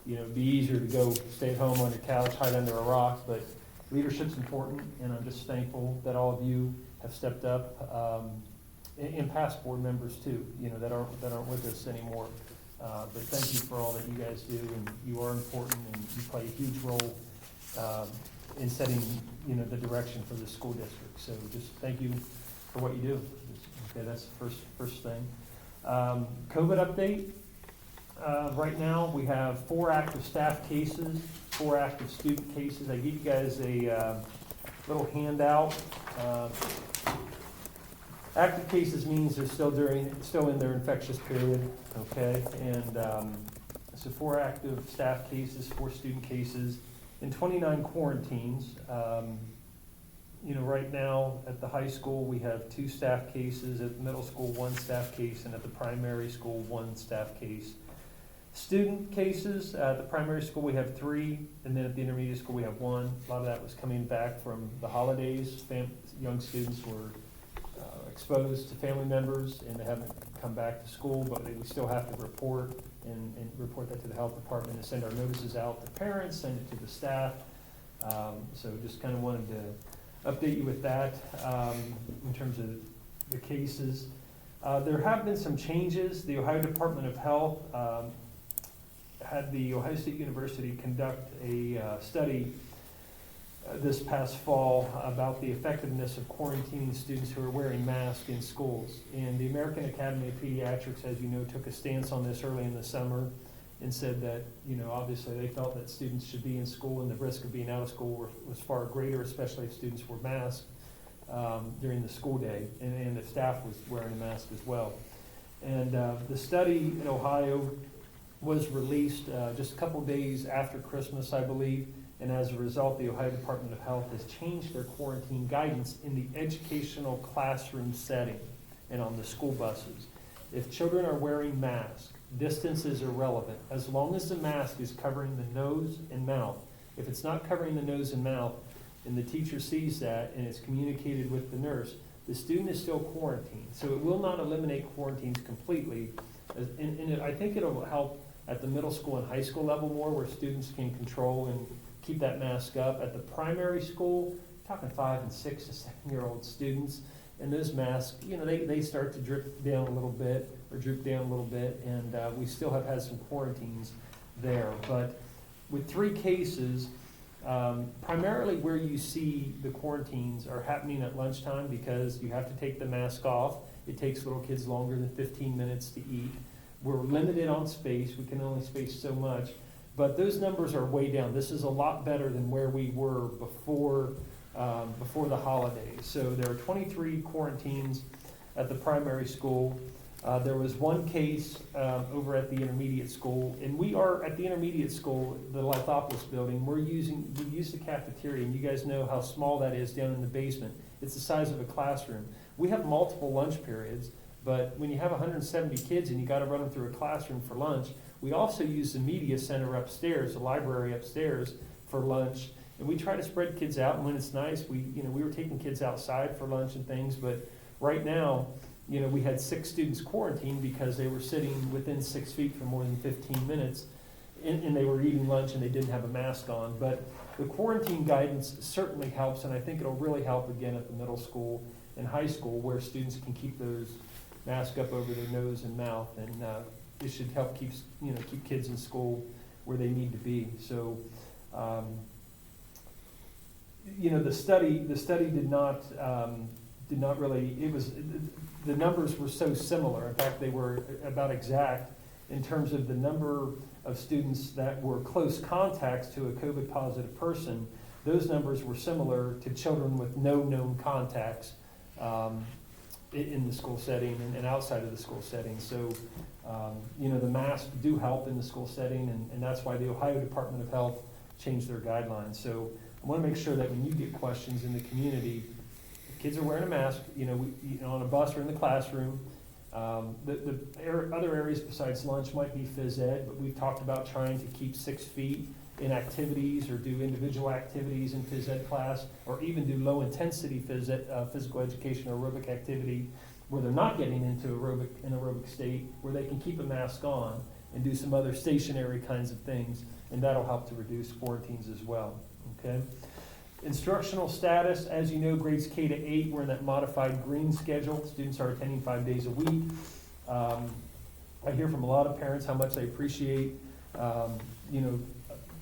you know, it'd be easier to go stay at home on your couch, hide under a rock, but leadership's important, and I'm just thankful that all of you have stepped up, and past board members too, you know, that aren't with us anymore. But thank you for all that you guys do, and you are important, and you play a huge role in setting, you know, the direction for the school district. So just thank you for what you do. Okay, that's the first thing. COVID update. Right now, we have 4 active staff cases, 4 active student cases. I gave you guys a little handout. Active cases means they're still in their infectious period, okay? And so 4 active staff cases, 4 student cases, and 29 quarantines. You know, right now at the high school, we have 2 staff cases, at the middle school, 1 staff case, and at the primary school, 1 staff case. Student cases, at the primary school, we have 3, and then at the intermediate school, we have 1. A lot of that was coming back from the holidays. Young students were exposed to family members, and they haven't come back to school, but we still have to report and report that to the health department and send our notices out to parents, send it to the staff. So just kind of wanted to update you with that in terms of the cases. There have been some changes. The Ohio Department of Health had the Ohio State University conduct a study this past fall about the effectiveness of quarantining students who are wearing masks in schools. And the American Academy of Pediatrics, as you know, took a stance on this early in the summer and said that, obviously they felt that students should be in school and the risk of being out of school was far greater, especially if students were masked during the school day, and if staff was wearing a mask as well. And the study in Ohio was released just a couple days after Christmas, I believe, and as a result, the Ohio Department of Health has changed their quarantine guidance in the educational classroom setting and on the school buses. If children are wearing masks, distance is irrelevant, as long as the mask is covering the nose and mouth. If it's not covering the nose and mouth, and the teacher sees that and it's communicated with the nurse, the student is still quarantined. So it will not eliminate quarantines completely. And I think it'll help at the middle school and high school level more, where students can control and keep that mask up. At the primary school, talking 5 and 6 to 7-year-old students, and those masks, they start to drip down a little bit or droop down a little bit, and we still have had some quarantines there. But with 3 cases, primarily where you see the quarantines are happening at lunchtime, because you have to take the mask off. It takes little kids longer than 15 minutes to eat. We're limited on space. We can only space so much. But those numbers are way down. This is a lot better than where we were before the holidays. So there are 23 quarantines at the primary school. There was 1 case over at the intermediate school, and we are at the intermediate school, the Lithopolis building. We use the cafeteria, and you guys know how small that is down in the basement. It's the size of a classroom. We have multiple lunch periods, but when you have 170 kids and you got to run them through a classroom for lunch, we also use the media center upstairs, the library upstairs, for lunch. And we try to spread kids out, and when it's nice, we were taking kids outside for lunch and things, but right now, we had 6 students quarantined because they were sitting within 6 feet for more than 15 minutes, and they were eating lunch and they didn't have a mask on. But the quarantine guidance certainly helps, and I think it'll really help again at the middle school and high school, where students can keep those masks up over their nose and mouth, and it should help keep kids in school where they need to be. So, the study did not really. The numbers were so similar. In fact, they were about exact in terms of the number of students that were close contacts to a COVID positive person. Those numbers were similar to children with no known contacts in the school setting and outside of the school setting. So, the masks do help in the school setting, and that's why the Ohio Department of Health changed their guidelines. So I want to make sure that when you get questions in the community, if kids are wearing a mask, on a bus or in the classroom. The other areas besides lunch might be phys ed, but we've talked about trying to keep 6 feet in activities, or do individual activities in phys ed class, or even do low intensity physical education or aerobic activity where they're not getting into an aerobic state, where they can keep a mask on and do some other stationary kinds of things, and that'll help to reduce quarantines as well. Okay. Instructional status, as you know, grades K to 8, we're in that modified green schedule. Students are attending 5 days a week. I hear from a lot of parents how much they appreciate,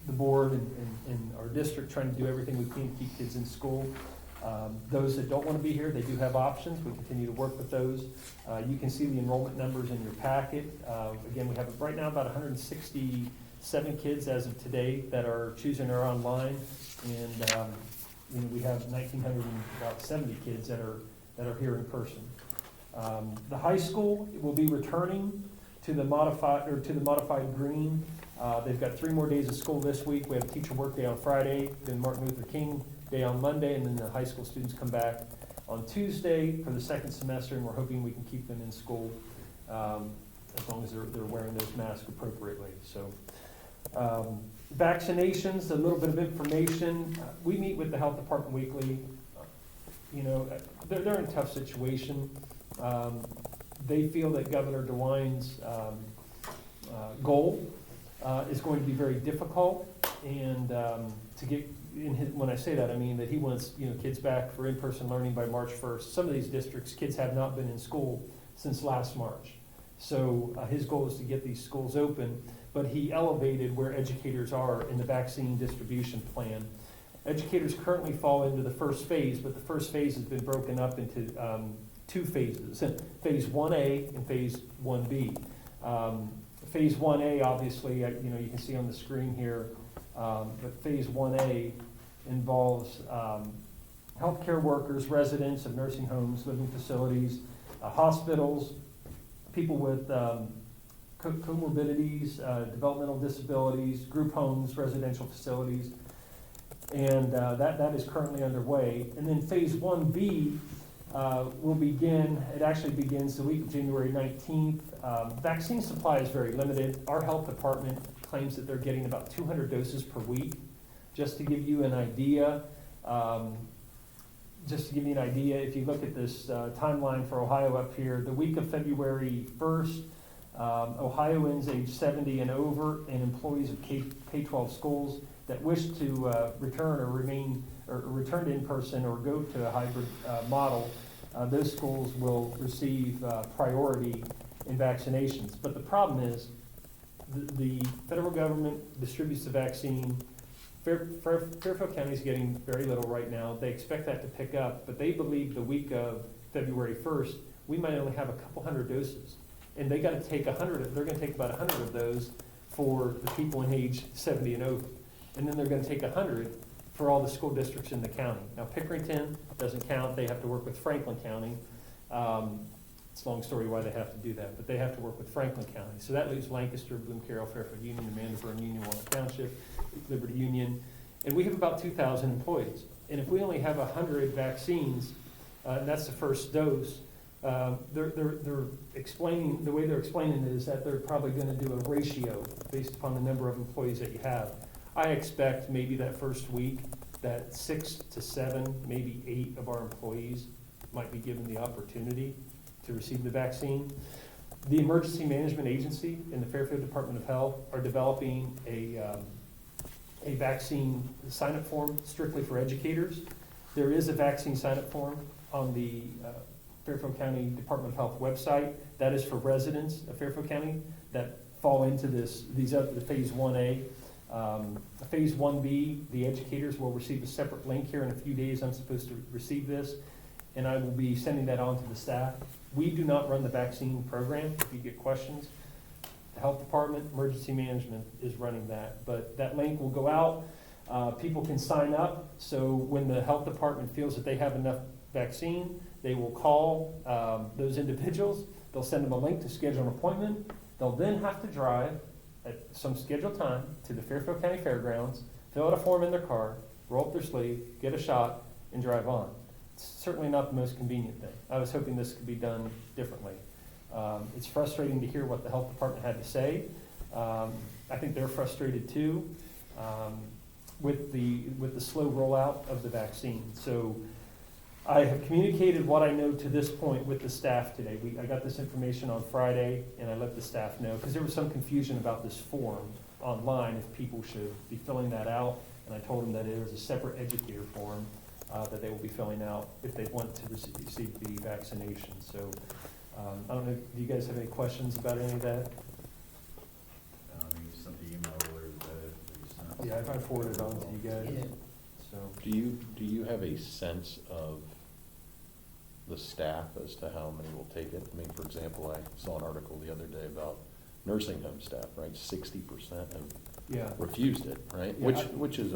the board and our district trying to do everything we can to keep kids in school. Those that don't want to be here, they do have options. We continue to work with those. You can see the enrollment numbers in your packet. Again, we have right now about 167 kids as of today that are choosing our online, and we have 1,970 kids that are here in person. The high school will be returning to the modified green. They've got 3 more days of school this week. We have a teacher work day on Friday, then Martin Luther King Day on Monday, and then the high school students come back on Tuesday for the 2nd semester, and we're hoping we can keep them in school as long as they're wearing those masks appropriately. So, vaccinations, a little bit of information. We meet with the health department weekly. They're in a tough situation. They feel that Governor DeWine's goal is going to be very difficult, and to get, when I say that, I mean that he wants, kids back for in-person learning by March 1st. Some of these districts, kids have not been in school since last March. So his goal is to get these schools open, but he elevated where educators are in the vaccine distribution plan. Educators currently fall into the first phase, but the first phase has been broken up into two phases, Phase 1A and Phase 1B. Phase 1A, obviously, you can see on the screen here, but Phase 1A involves healthcare workers, residents of nursing homes, living facilities, hospitals, people with comorbidities, developmental disabilities, group homes, residential facilities, and that is currently underway. And then Phase 1B will begin, it actually begins the week of January 19th. Vaccine supply is very limited. Our health department claims that they're getting about 200 doses per week. Just to give you an idea, if you look at this timeline for Ohio up here, the week of February 1st, Ohioans age 70 and over and employees of K-12 schools that wish to return or return to in-person or go to a hybrid model, those schools will receive priority in vaccinations. But the problem is the federal government distributes the vaccine. Fairfield County is getting very little right now. They expect that to pick up, but they believe the week of February 1st, we might only have a couple hundred doses. And they got to take 100, they're going to take about 100 of those for the people in age 70 and over. And then they're going to take 100 for all the school districts in the county. Now Pickerington doesn't count, they have to work with Franklin County. It's a long story why they have to do that, but they have to work with Franklin County. So that leaves Lancaster, Bloom, Carroll, Fairfield Union, Amandabur, Union, Walnut Township, Liberty Union, and we have about 2,000 employees. And if we only have 100 vaccines, and that's the first dose, they're explaining, the way they're explaining it is that they're probably going to do a ratio based upon the number of employees that you have. I expect maybe that first week that 6 to 7, maybe 8 of our employees might be given the opportunity to receive the vaccine. The Emergency Management Agency and the Fairfield Department of Health are developing a vaccine sign-up form strictly for educators. There is a vaccine sign-up form on the Fairfield County Department of Health website. That is for residents of Fairfield County that fall into the Phase 1A. Phase 1B, the educators will receive a separate link here in a few days. I'm supposed to receive this, and I will be sending that on to the staff. We do not run the vaccine program. If you get questions, the health department, emergency management is running that. But that link will go out. People can sign up. So when the health department feels that they have enough vaccine, they will call those individuals. They'll send them a link to schedule an appointment. They'll then have to drive at some scheduled time to the Fairfield County Fairgrounds, fill out a form in their car, roll up their sleeve, get a shot, and drive on. It's certainly not the most convenient thing. I was hoping this could be done differently. It's frustrating to hear what the health department had to say. I think they're frustrated too with the slow rollout of the vaccine. So I have communicated what I know to this point with the staff today. I got this information on Friday, and I let the staff know, because there was some confusion about this form online, if people should be filling that out, and I told them that there was a separate educator form that they will be filling out if they want to receive the vaccination. So I don't know, do you guys have any questions about any of that? You sent the email earlier that you sent. Yeah, I forwarded it on to you guys. So Do you have a sense of the staff as to how many will take it? I mean, for example, I saw an article the other day about nursing home staff, right? 60% have refused it, right? Yeah, Which is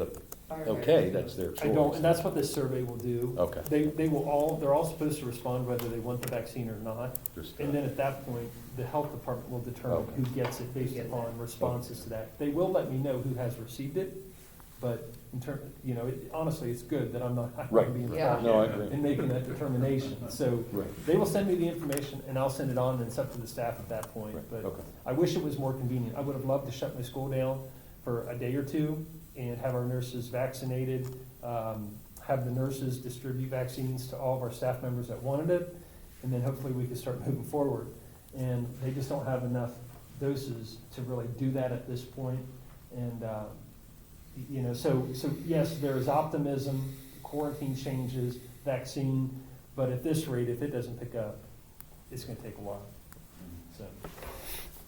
okay, that's their choice. I don't, and that's what this survey will do. Okay. They're all supposed to respond whether they want the vaccine or not. And then at that point, the health department will determine who gets it based upon responses to that. They will let me know who has received it, but in terms, honestly, it's good that I'm not being involved No, I agree. in making that determination. So they will send me the information and I'll send it on, and it's up to the staff at that point. Right. But I wish it was more convenient. I would have loved to shut my school down for a day or two and have our nurses vaccinated, have the nurses distribute vaccines to all of our staff members that wanted it, and then hopefully we can start moving forward. And they just don't have enough doses to really do that at this point. And, you know, so yes, there is optimism, quarantine changes, vaccine, but at this rate, if it doesn't pick up, it's gonna take a while. So,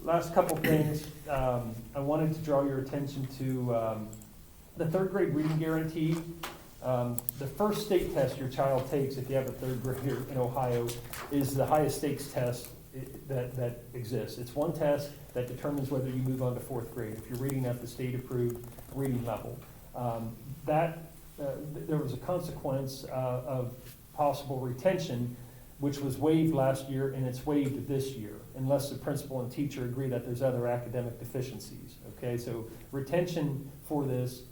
last couple things, I wanted to draw your attention to, the third grade reading guarantee. The first state test your child takes, if you have a third grader in Ohio, is the highest stakes test that exists. It's one test that determines whether you move on to fourth grade, if you're reading at the state-approved reading level. There was a consequence of possible retention, which was waived last year, and it's waived this year, unless the principal and teacher agree that there's other academic deficiencies, okay? So retention for this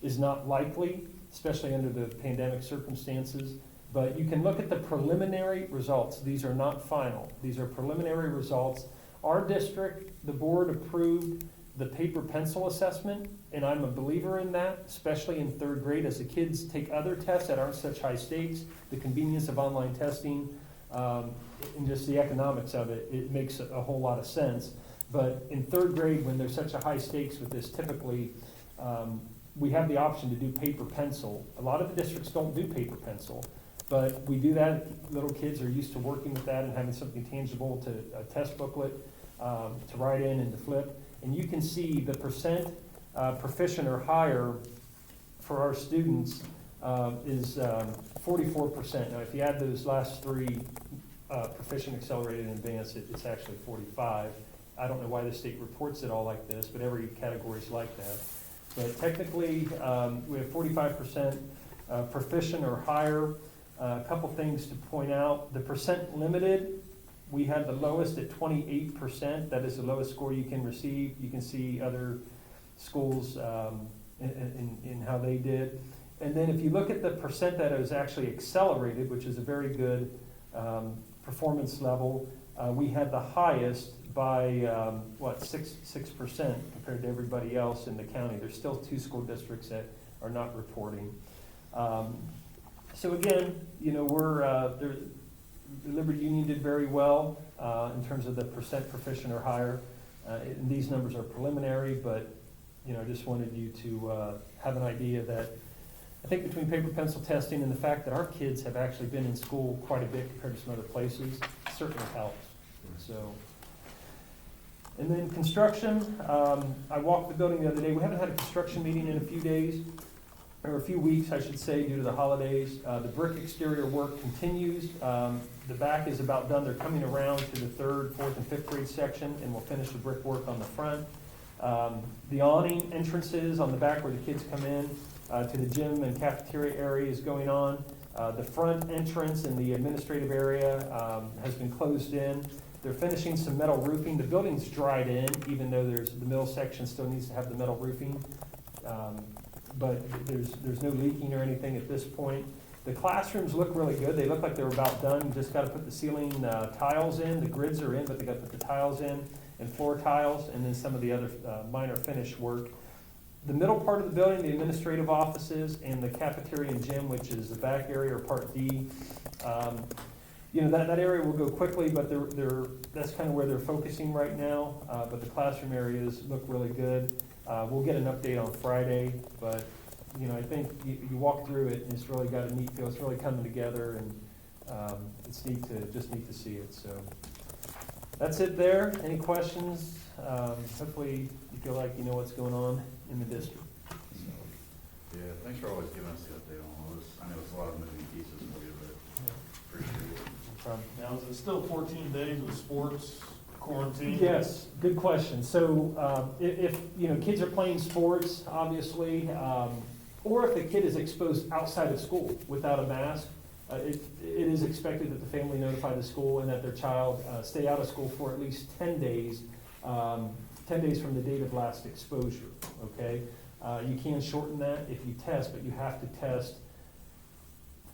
is not likely, especially under the pandemic circumstances, but you can look at the preliminary results. These are not final. These are preliminary results. Our district, the board approved the paper pencil assessment, and I'm a believer in that, especially in third grade, as the kids take other tests that aren't such high stakes, the convenience of online testing, and just the economics of it, it makes a whole lot of sense. But in third grade, when there's such a high stakes with this, typically, we have the option to do paper pencil. A lot of the districts don't do paper pencil, but we do that. Little kids are used to working with that and having something tangible to a test booklet to write in and to flip. And you can see the percent proficient or higher for our students is 44%. Now, if you add those last three, proficient, accelerated, and advanced, it's actually 45. I don't know why the state reports it all like this, but every category is like that. But technically, we have 45% proficient or higher. A couple things to point out. The percent limited, we had the lowest at 28%. That is the lowest score you can receive. You can see other schools in how they did. And then if you look at the percent that is actually accelerated, which is a very good performance level, we had the highest by 6% compared to everybody else in the county. There's still 2 school districts that are not reporting. So again, you know, the Liberty Union did very well in terms of the percent proficient or higher. And these numbers are preliminary, but you know, I just wanted you to have an idea that I think between paper pencil testing and the fact that our kids have actually been in school quite a bit compared to some other places, certainly helps. So, and then construction, I walked the building the other day. We haven't had a construction meeting in a few days, or a few weeks, I should say, due to the holidays. The brick exterior work continues. The back is about done. They're coming around to the 3rd, 4th, and 5th grade section, and we'll finish the brick work on the front. The awning entrances on the back where the kids come in to the gym and cafeteria area is going on. The front entrance in the administrative area has been closed in. They're finishing some metal roofing. The building's dried in, even though the middle section still needs to have the metal roofing. But there's no leaking or anything at this point. The classrooms look really good. They look like they're about done. You just got to put the ceiling tiles in. The grids are in, but they got to put the tiles in, and floor tiles, and then some of the other minor finish work. The middle part of the building, the administrative offices and the cafeteria and gym, which is the back area or part D, you know, that area will go quickly, but that's kind of where they're focusing right now. But the classroom areas look really good. We'll get an update on Friday, but you know, I think you walk through it and it's really got a neat feel. It's really coming together, and it's neat to see it. So that's it there. Any questions? Hopefully you feel like you know what's going on in the district. Yeah, thanks for always giving us the update on all this. I know it's a lot of moving pieces for you, but appreciate it. Now, is it still 14 days with sports quarantine? Yes, good question. So if you know, kids are playing sports, obviously, or if the kid is exposed outside of school without a mask, it is expected that the family notify the school and that their child stay out of school for at least 10 days, 10 days from the date of last exposure, okay? You can shorten that if you test, but you have to test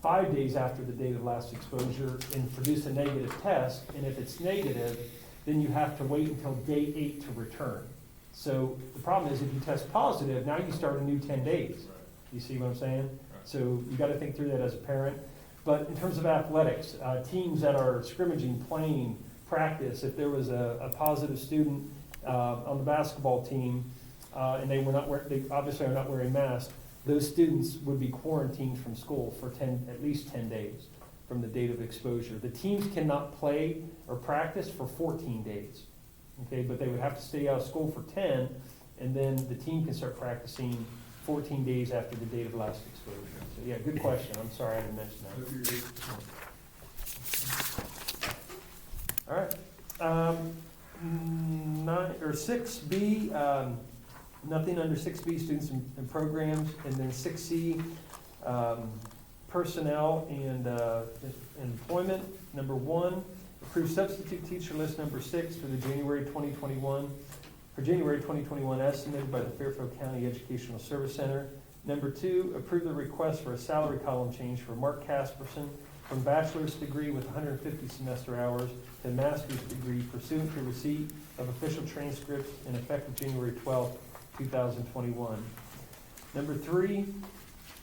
5 days after the date of last exposure and produce a negative test, and if it's negative, then you have to wait until day 8 to return. So the problem is if you test positive, now you start a new 10 days. You see what I'm saying? So you got to think through that as a parent. But in terms of athletics, teams that are scrimmaging, playing, practice, if there was a positive student on the basketball team, and they obviously are not wearing masks, those students would be quarantined from school for at least 10 days from the date of exposure. The teams cannot play or practice for 14 days, okay, but they would have to stay out of school for 10, and then the team can start practicing 14 days after the date of last exposure. So yeah, good question. I'm sorry I didn't mention that. All right. 6B, nothing under 6B, students and programs, and then 6C, personnel and employment. Number 1, approve substitute teacher list number 6 for the January 2021, as submitted by the Fairfield County Educational Service Center. Number 2, approve the request for a salary column change for Mark Casperson from bachelor's degree with 150 semester hours to master's degree pursuant to receipt of official transcripts and effective January 12, 2021. Number 3,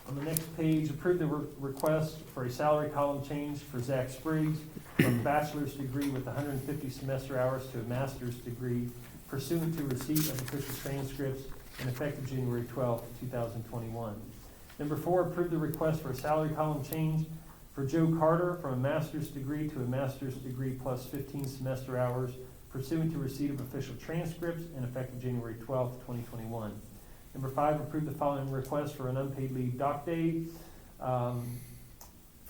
on the next page, approve the request for a salary column change for Zach Spriggs from bachelor's degree with 150 semester hours to a master's degree pursuant to receipt of official transcripts and effective January 12, 2021. Number 4, approve the request for a salary column change for Joe Carter from a master's degree to a master's degree plus 15 semester hours pursuant to receipt of official transcripts and effective January 12, 2021. Number 5, approve the following request for an unpaid leave doc day for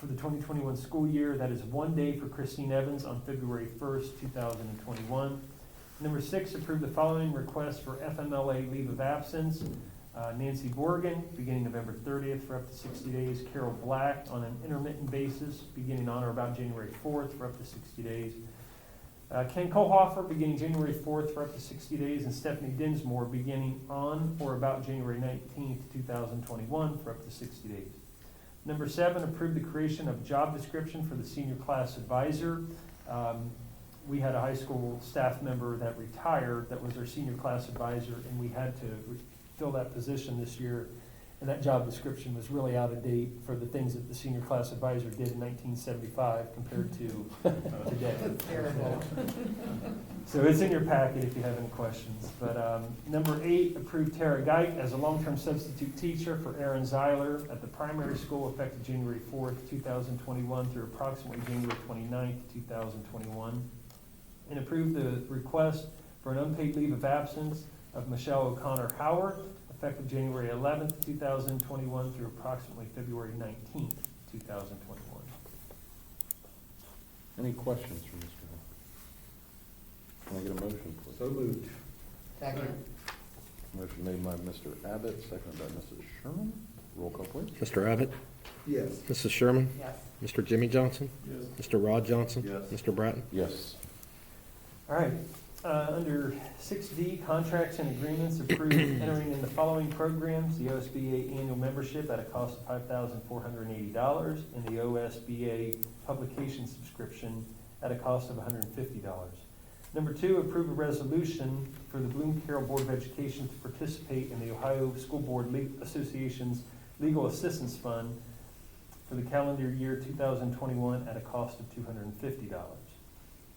the 2021 school year. That is 1 day for Christine Evans on February 1st, 2021. Number 6, approve the following request for FMLA leave of absence. Nancy Borgen, beginning November 30th for up to 60 days. Carroll Black on an intermittent basis, beginning on or about January 4th for up to 60 days. Ken Kohlhofer, beginning January 4th for up to 60 days. And Stephanie Dinsmore, beginning on or about January 19th, 2021 for up to 60 days. Number 7, approve the creation of job description for the senior class advisor. We had a high school staff member that retired that was our senior class advisor, and we had to fill that position this year, and that job description was really out of date for the things that the senior class advisor did in 1975 compared to today. Terrible. So it's in your packet if you have any questions. But number 8, approve Tara Geik as a long-term substitute teacher for Aaron Zeiler at the primary school effective January 4th, 2021 through approximately January 29th, 2021. And approve the request for an unpaid leave of absence of Michelle O'Connor Howard, effective January 11th, 2021 through approximately February 19th, 2021. Any questions from Mr. Hill? Can I get a motion, please? So moved. Second. Motion made by Mr. Abbott, seconded by Mrs. Sherman. Roll call, please. Mr. Abbott? Yes. Mrs. Sherman? Yes. Mr. Jimmy Johnson? Yes. Mr. Rod Johnson? Yes. Mr. Bratton? Yes. All right, under 6D, contracts and agreements, approve entering in the following programs: the OSBA annual membership at a cost of $5,480, and the OSBA publication subscription at a cost of $150. Number 2, approve a resolution for the Bloom Carroll Board of Education to participate in the Ohio School Board Association's Legal Assistance Fund for the calendar year 2021 at a cost of $250.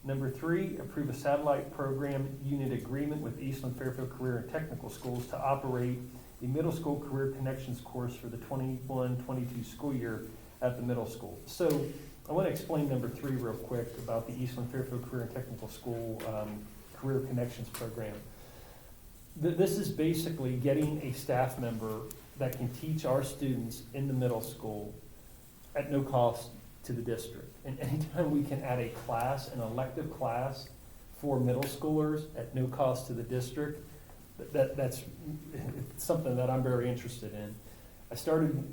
Number 3, approve a satellite program unit agreement with Eastland Fairfield Career and Technical Schools to operate a middle school career connections course for the 21-22 school year at the middle school. So I want to explain number 3 real quick about the Eastland Fairfield Career and Technical School Career Connections Program. This is basically getting a staff member that can teach our students in the middle school at no cost to the district. And anytime we can add a class, an elective class for middle schoolers at no cost to the district, that's something that I'm very interested in.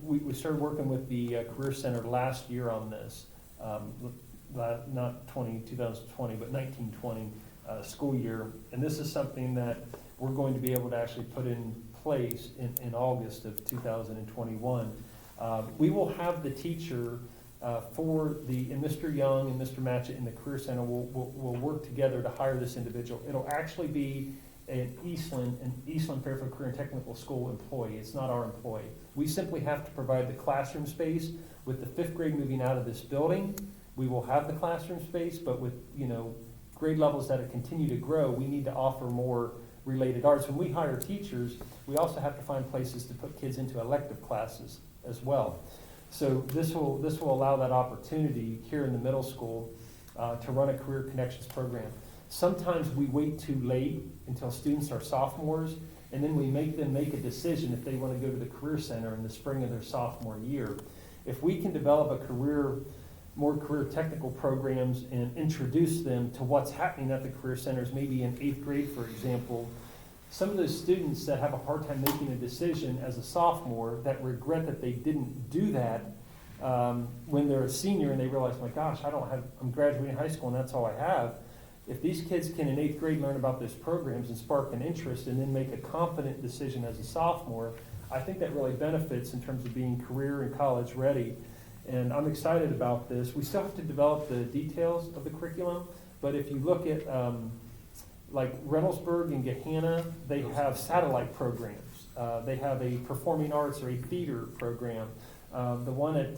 We started working with the Career Center last year on this, not 2020, but 1920 school year. And this is something that we're going to be able to actually put in place in August of 2021. We will have the teacher and Mr. Young and Mr. Matchett in the Career Center will work together to hire this individual. It'll actually be an Eastland Fairfield Career and Technical School employee. It's not our employee. We simply have to provide the classroom space. With the fifth grade moving out of this building, we will have the classroom space, but with, grade levels that continue to grow, we need to offer more related arts. When we hire teachers, we also have to find places to put kids into elective classes as well. So this will allow that opportunity here in the middle school to run a career connections program. Sometimes we wait too late until students are sophomores, and then we make them make a decision if they want to go to the career center in the spring of their sophomore year. If we can develop more career technical programs and introduce them to what's happening at the career centers, maybe in 8th grade, for example, some of those students that have a hard time making a decision as a sophomore that regret that they didn't do that when they're a senior and they realize, my gosh, I'm graduating high school and that's all I have. If these kids can in 8th grade learn about those programs and spark an interest and then make a confident decision as a sophomore, I think that really benefits in terms of being career and college ready. And I'm excited about this. We still have to develop the details of the curriculum, but if you look at like Reynoldsburg and Gahanna, they have satellite programs. They have a performing arts or a theater program. The one at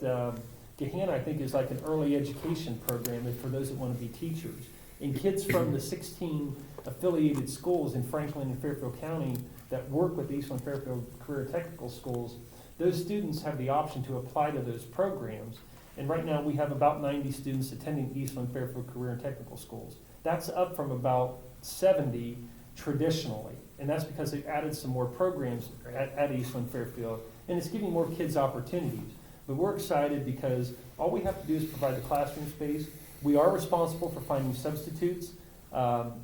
Gahanna, I think, is like an early education program for those that want to be teachers. And kids from the 16 affiliated schools in Franklin and Fairfield County that work with Eastland Fairfield Career and Technical Schools, those students have the option to apply to those programs. And right now we have about 90 students attending Eastland Fairfield Career and Technical Schools. That's up from about 70 traditionally. And that's because they've added some more programs at Eastland Fairfield. And it's giving more kids opportunities. But we're excited because all we have to do is provide the classroom space. We are responsible for finding substitutes,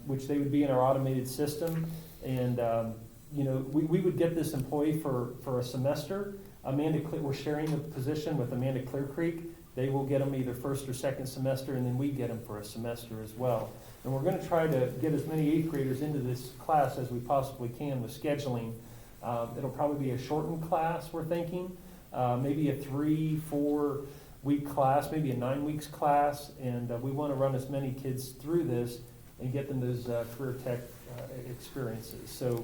which they would be in our automated system. And, we would get this employee for a semester. We're sharing the position with Amanda Clear Creek. They will get them either first or second semester, and then we get them for a semester as well. And we're going to try to get as many 8th graders into this class as we possibly can with scheduling. It'll probably be a shortened class, we're thinking, maybe a 3-4 week class, maybe a 9 weeks class, and we want to run as many kids through this and get them those career tech experiences. So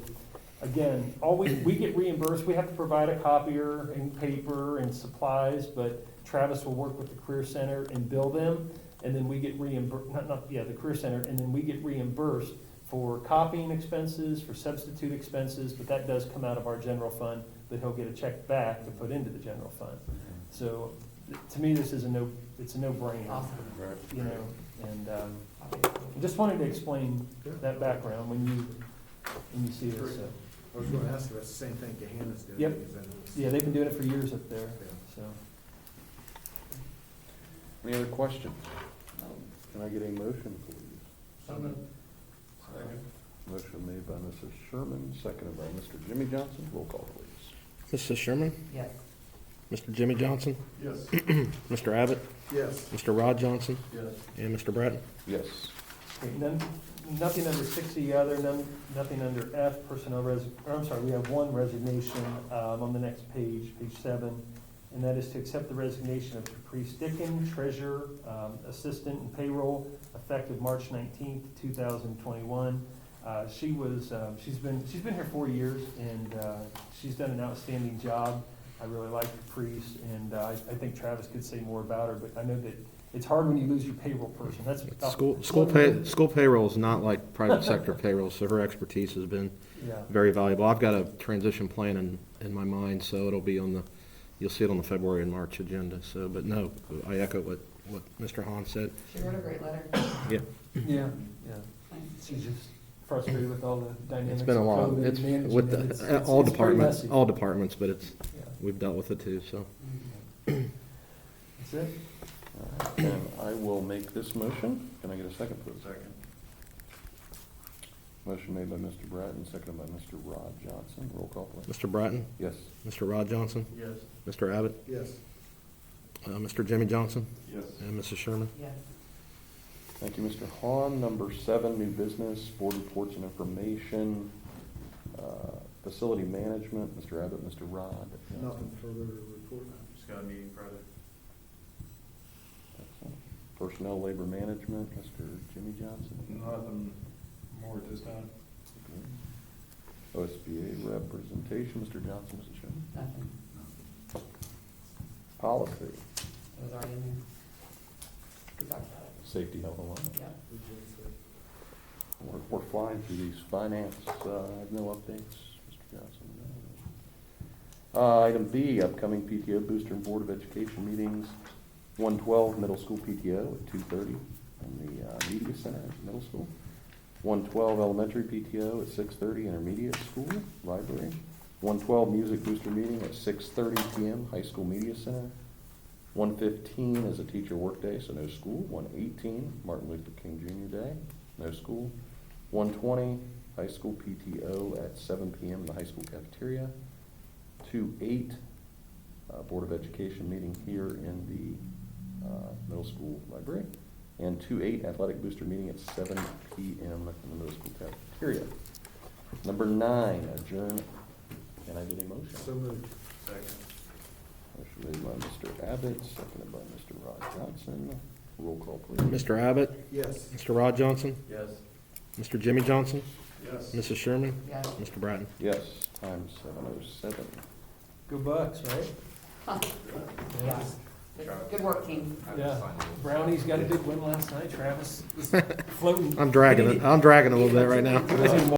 again, we get reimbursed. We have to provide a copier and paper and supplies, but Travis will work with the Career Center and bill them, and then we get reimbursed, the Career Center, and then we get reimbursed for copying expenses, for substitute expenses, but that does come out of our general fund, but he'll get a check back to put into the general fund. So to me, this is it's a no-brainer. Awesome. And I just wanted to explain that background when you see this. So. I was going to ask if that's the same thing Gahanna's doing. Yep. because I know it's- Yeah, they've been doing it for years up there, so. Any other questions? Can I get a motion, please? Second. Motion made by Mrs. Sherman, seconded by Mr. Jimmy Johnson. Roll call, please. Mrs. Sherman? Yes. Mr. Jimmy Johnson? Yes. Mr. Abbott? Yes. Mr. Rod Johnson? Yes. And Mr. Bratton? Yes. Okay, nothing under 60 other, nothing under F, personnel we have one resignation on the next page, page 7, and that is to accept the resignation of Caprice Dickin, treasurer, assistant and payroll, effective March 19th, 2021. She's been here 4 years, and she's done an outstanding job. I really like Caprice, and I think Travis could say more about her, but I know that it's hard when you lose your payroll person. That's School payroll is not like private sector payroll, so her expertise has been Yeah. very valuable. I've got a transition plan in my mind, so it'll be you'll see it on the February and March agenda. So, but no, I echo what Mr. Hahn said. She wrote a great letter. Yeah, Yeah. Nice. She's just frustrated with all the dynamics. it's been a of lot. COVID It's management. with all it's very departments, messy. all departments, but Yeah. we've dealt with it too. So, That's it. And I will make this motion. Can I get a second, please? Second. Motion made by Mr. Bratton, seconded by Mr. Rod Johnson. Roll call, please. Mr. Bratton, Yes. Mr. Rod Johnson, Yes. Mr. Abbott, Yes. Mr. Jimmy Johnson, Yes. and Mrs. Sherman. Yes. Thank you, Mr. Hahn. Number 7, new business, board reports and information, facility management, Mr. Abbott, Mr. Rod. Nothing further to report. Just got a meeting Friday. Excellent. Personnel labor management, Mr. Jimmy Johnson. Nothing more at this time. OSBA representation, Mr. Johnson, Mrs. Sherman. Nothing. Policy, It was already in there. We talked about it. safety, health, and wellness. Yep. We're flying through these. Finance, I have no updates, Mr. Johnson. Item B, upcoming PTO Booster and Board of Education meetings. 112 middle school PTO at 2:30 in the media center at middle school. 112 elementary PTO at 6:30 intermediate school library. 112 music booster meeting at 6:30 p.m. high school media center. 115 is a teacher workday, so no school. 118 Martin Luther King Jr. Day, no school. 120 high school PTO at 7 p.m. in the high school cafeteria. 2/8 Board of Education meeting here in the middle school library. And 2/8 athletic booster meeting at 7 p.m. in the middle school cafeteria. Number 9, adjourn. Can I get a motion? So moved. Second. Motion made by Mr. Abbott, seconded by Mr. Rod Johnson. Roll call, please. Mr. Abbott, Yes. Mr. Rod Johnson, Yes. Mr. Jimmy Johnson, Yes. Mrs. Sherman, Yes. Mr. Bratton. Yes, time 7:07. Go Bucks, right? Yeah. Good work, team. Yeah. Brownies got a big win last night. Travis was floating. I'm dragging it a little bit right now.